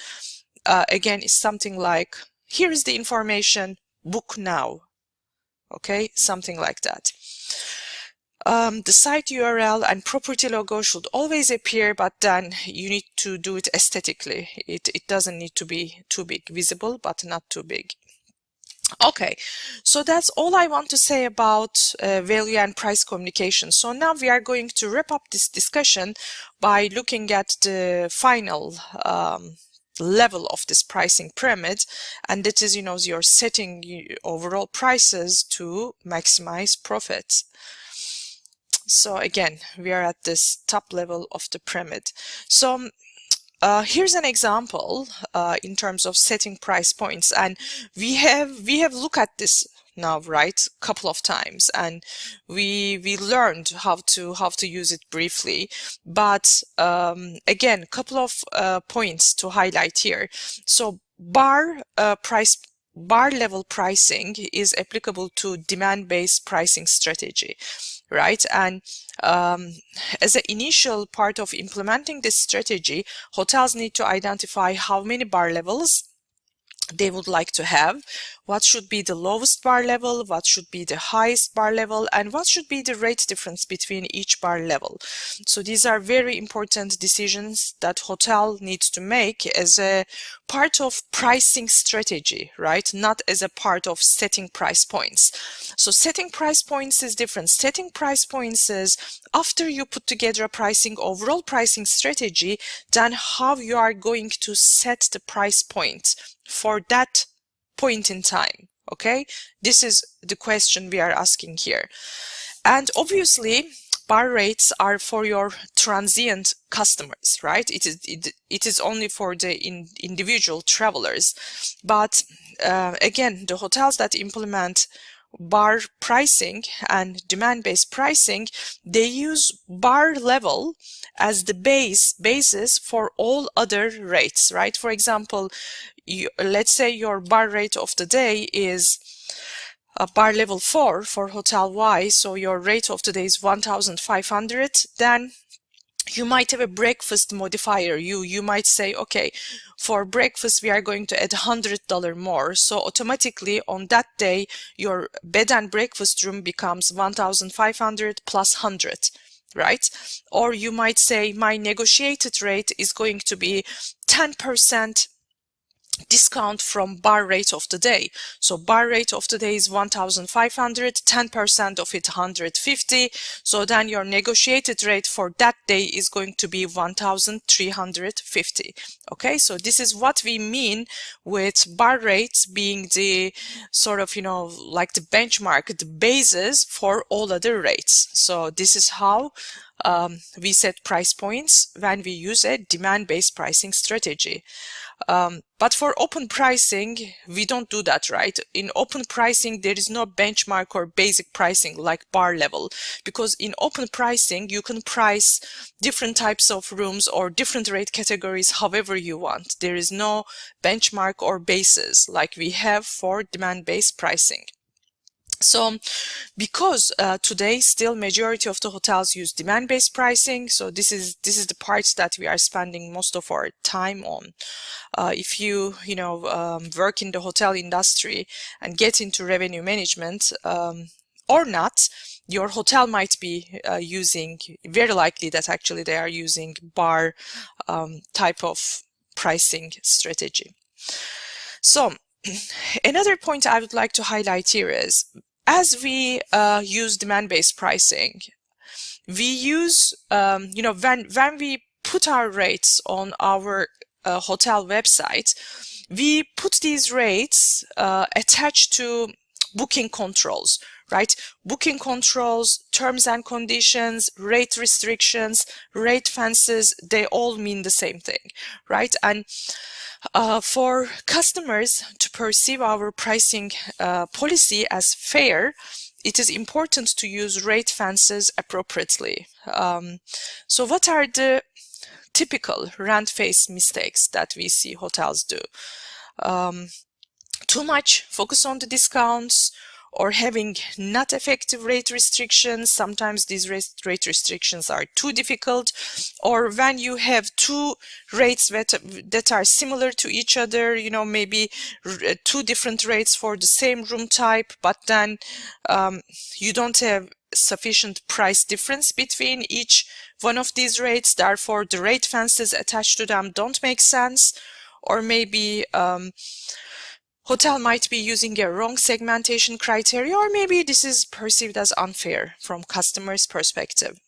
again, is something like, here is the information, book now. Okay, something like that. The site URL and property logo should always appear, but then you need to do it aesthetically. It doesn't need to be too big, visible, but not too big. Okay, so that's all I want to say about value and price communication. So now we are going to wrap up this discussion by looking at the final level of this pricing pyramid, and that is, you know, you're setting overall prices to maximize profits. So again, we are at this top level of the pyramid. So here's an example in terms of setting price points, and we have looked at this now, right, a couple of times, and we learned how to use it briefly. But again, a couple of points to highlight here. So bar level pricing is applicable to demand-based pricing strategy, right? And as an initial part of implementing this strategy, hotels need to identify how many bar levels they would like to have, what should be the lowest bar level, what should be the highest bar level, and what should be the rate difference between each bar level. So these are very important decisions that hotel needs to make as a part of pricing strategy, right? Not as a part of setting price points. So setting price points is different. Setting price points is after you put together a overall pricing strategy, then how you are going to set the price point for that point in time. Okay, this is the question we are asking here. And obviously bar rates are for your transient customers, right? It is only for the individual travelers. But again, the hotels that implement bar pricing and demand-based pricing, they use bar level as the basis for all other rates, right? For example, let's say your bar rate of the day is bar level 4 for hotel Y, so your rate of the day is 1,500, then you might have a breakfast modifier. You might say, okay, for breakfast we are going to add $100 more, so automatically on that day your bed and breakfast room becomes 1,500 plus 100, right? Or you might say my negotiated rate is going to be 10% discount from bar rate of the day. So bar rate of the day is 1,500, 10% of it 150. So then your negotiated rate for that day is going to be 1,350. Okay, so this is what we mean with bar rates being the sort of, like the benchmark, the basis for all other rates. So this is how we set price points when we use a demand-based pricing strategy. But for open pricing, we don't do that, right? In open pricing, there is no benchmark or basic pricing like bar level, because in open pricing, you can price different types of rooms or different rate categories however you want. There is no benchmark or basis like we have for demand-based pricing. So because today still majority of the hotels use demand-based pricing, so this is the part that we are spending most of our time on. If you work in the hotel industry and get into revenue management or not, your hotel might be using, very likely that actually they are using bar type of pricing strategy. So another point I would like to highlight here is, as we use demand-based pricing, we use, when we put our rates on our hotel website, we put these rates attached to booking controls, right? Booking controls, terms and conditions, rate restrictions, rate fences, they all mean the same thing, right? And for customers to perceive our pricing policy as fair, it is important to use rate fences appropriately. So what are the typical rent-based mistakes that we see hotels do? Too much focus on the discounts, or having not effective rate restrictions. Sometimes these rate restrictions are too difficult, or when you have two rates that are similar to each other, maybe two different rates for the same room type, but then you don't have sufficient price difference between each one of these rates, therefore the rate fences attached to them don't make sense. Or maybe hotel might be using a wrong segmentation criteria, or maybe this is perceived as unfair from customers' perspective.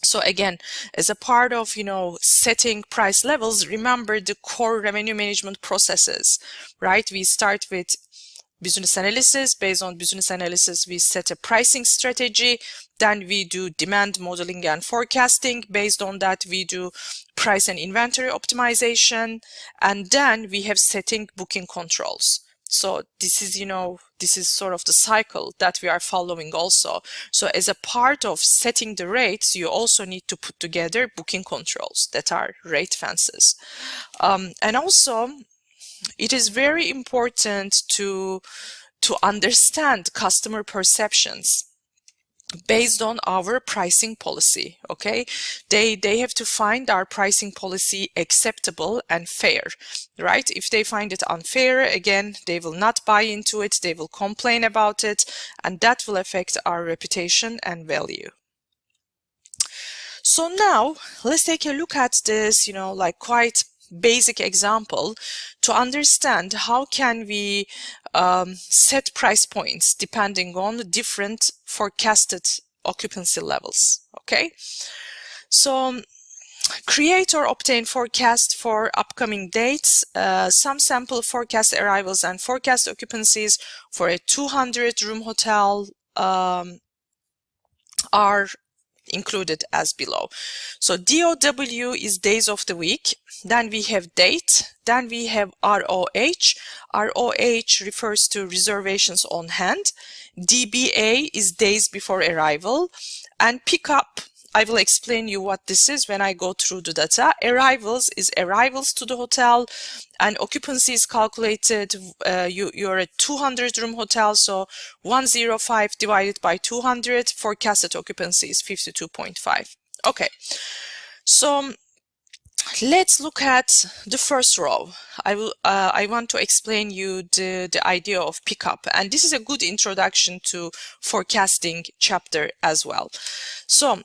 So again, as a part of, setting price levels, remember the core revenue management processes, right? We start with business analysis. Based on business analysis, we set a pricing strategy. Then we do demand modeling and forecasting. Based on that, we do price and inventory optimization. And then we have setting booking controls. So this is, this is sort of the cycle that we are following also. So as a part of setting the rates, you also need to put together booking controls that are rate fences. And also, it is very important to understand customer perceptions based on our pricing policy. Okay, they have to find our pricing policy acceptable and fair, right? If they find it unfair, again, they will not buy into it, they will complain about it, and that will affect our reputation and value. So now let's take a look at this, like quite basic example to understand how can we set price points depending on the different forecasted occupancy levels. Okay, so create or obtain forecast for upcoming dates. Some sample forecast arrivals and forecast occupancies for a 200 room hotel are included as below. So DOW is days of the week, then we have date, then we have ROH. ROH refers to reservations on hand. DBA is days before arrival, and pickup, I will explain you what this is when I go through the data. Arrivals is arrivals to the hotel, and occupancy is calculated. You're a 200 room hotel, so 105 divided by 200, forecasted occupancy is 52.5. Okay, so let's look at the first row. I want to explain you the idea of pickup, and this is a good introduction to forecasting chapter as well. So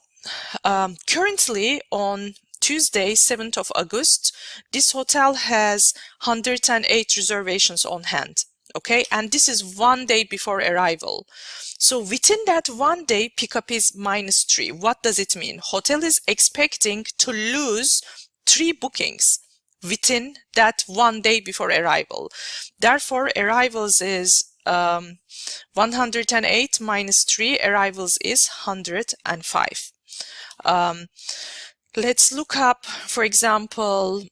currently on Tuesday, 7th of August, this hotel has 108 reservations on hand. Okay, and this is 1 day before arrival. So within that 1 day, pickup is -3. What does it mean? Hotel is expecting to lose 3 bookings within that 1 day before arrival. Therefore, arrivals is 108 minus 3, arrivals is 105. Let's look up, for example,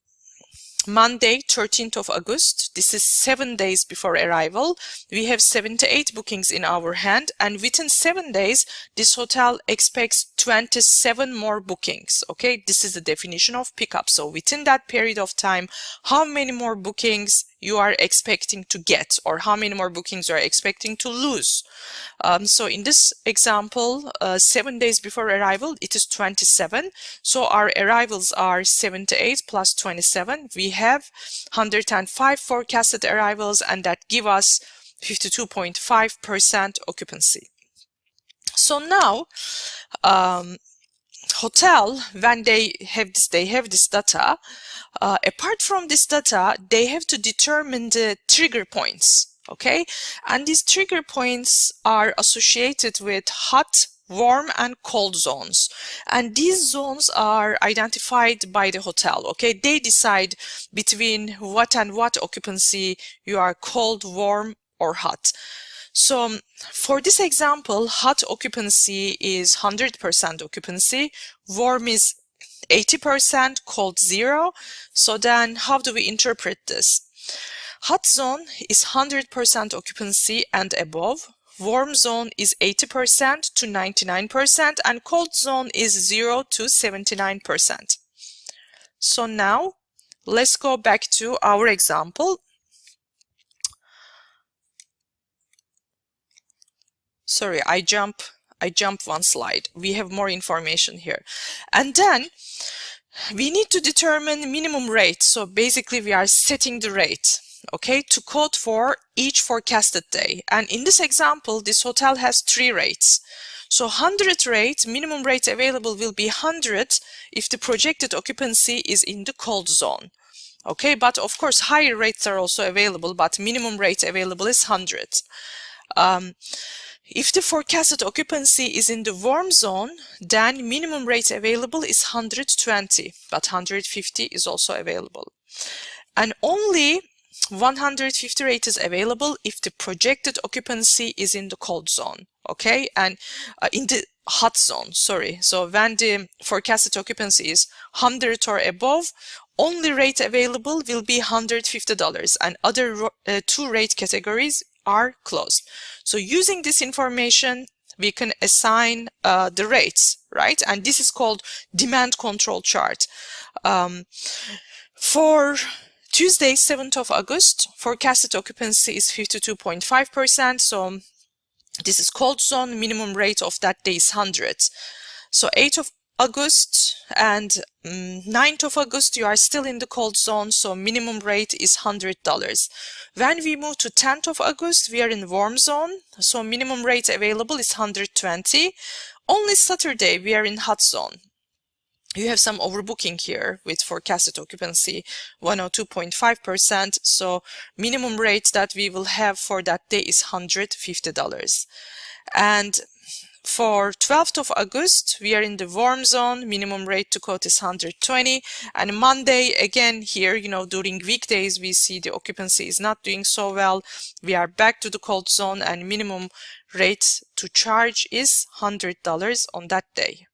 Monday, 13th of August. This is 7 days before arrival. We have 78 bookings in our hand, and within 7 days, this hotel expects 27 more bookings. Okay, this is the definition of pickup. So within that period of time, how many more bookings you are expecting to get, or how many more bookings you are expecting to lose. So in this example, 7 days before arrival, it is 27. So our arrivals are 78 plus 27. We have 105 forecasted arrivals, and that give us 52.5% occupancy. So now, hotel, when they have this data, apart from this data, they have to determine the trigger points. Okay, and these trigger points are associated with hot, warm, and cold zones, and these zones are identified by the hotel. Okay, they decide between what and what occupancy you are cold, warm, or hot. So for this example, hot occupancy is 100% occupancy, warm is 80%, cold 0. So then how do we interpret this? Hot zone is 100% occupancy and above, warm zone is 80% to 99%, and cold zone is 0 to 79%. So now let's go back to our example. Sorry, I jump one slide. We have more information here. And then we need to determine minimum rate. So basically we are setting the rate, okay, to quote for each forecasted day. And in this example, this hotel has 3 rates. So 100 rate, minimum rate available will be 100 if the projected occupancy is in the cold zone. Okay, but of course higher rates are also available, but minimum rate available is 100. If the forecasted occupancy is in the warm zone, then minimum rate available is 120, but 150 is also available. And only 150 rate is available if the projected occupancy is in the cold zone, okay, and in the hot zone, sorry. So when the forecasted occupancy is 100 or above, only rate available will be $150, and other 2 rate categories are closed. So using this information, we can assign the rates, right? And this is called demand control chart. For Tuesday, 7th of August, forecasted occupancy is 52.5%. So this is cold zone, minimum rate of that day is 100. So 8th of August and 9th of August, you are still in the cold zone, so minimum rate is $100. When we move to 10th of August, we are in warm zone, so minimum rate available is 120. Only Saturday, we are in hot zone. You have some overbooking here with forecasted occupancy 102.5%, so minimum rate that we will have for that day is $150. And for 12th of August, we are in the warm zone, minimum rate to quote is 120. And Monday, again here, you know, during weekdays, we see the occupancy is not doing so well. We are back to the cold zone, and minimum rate to charge is $100 on that day.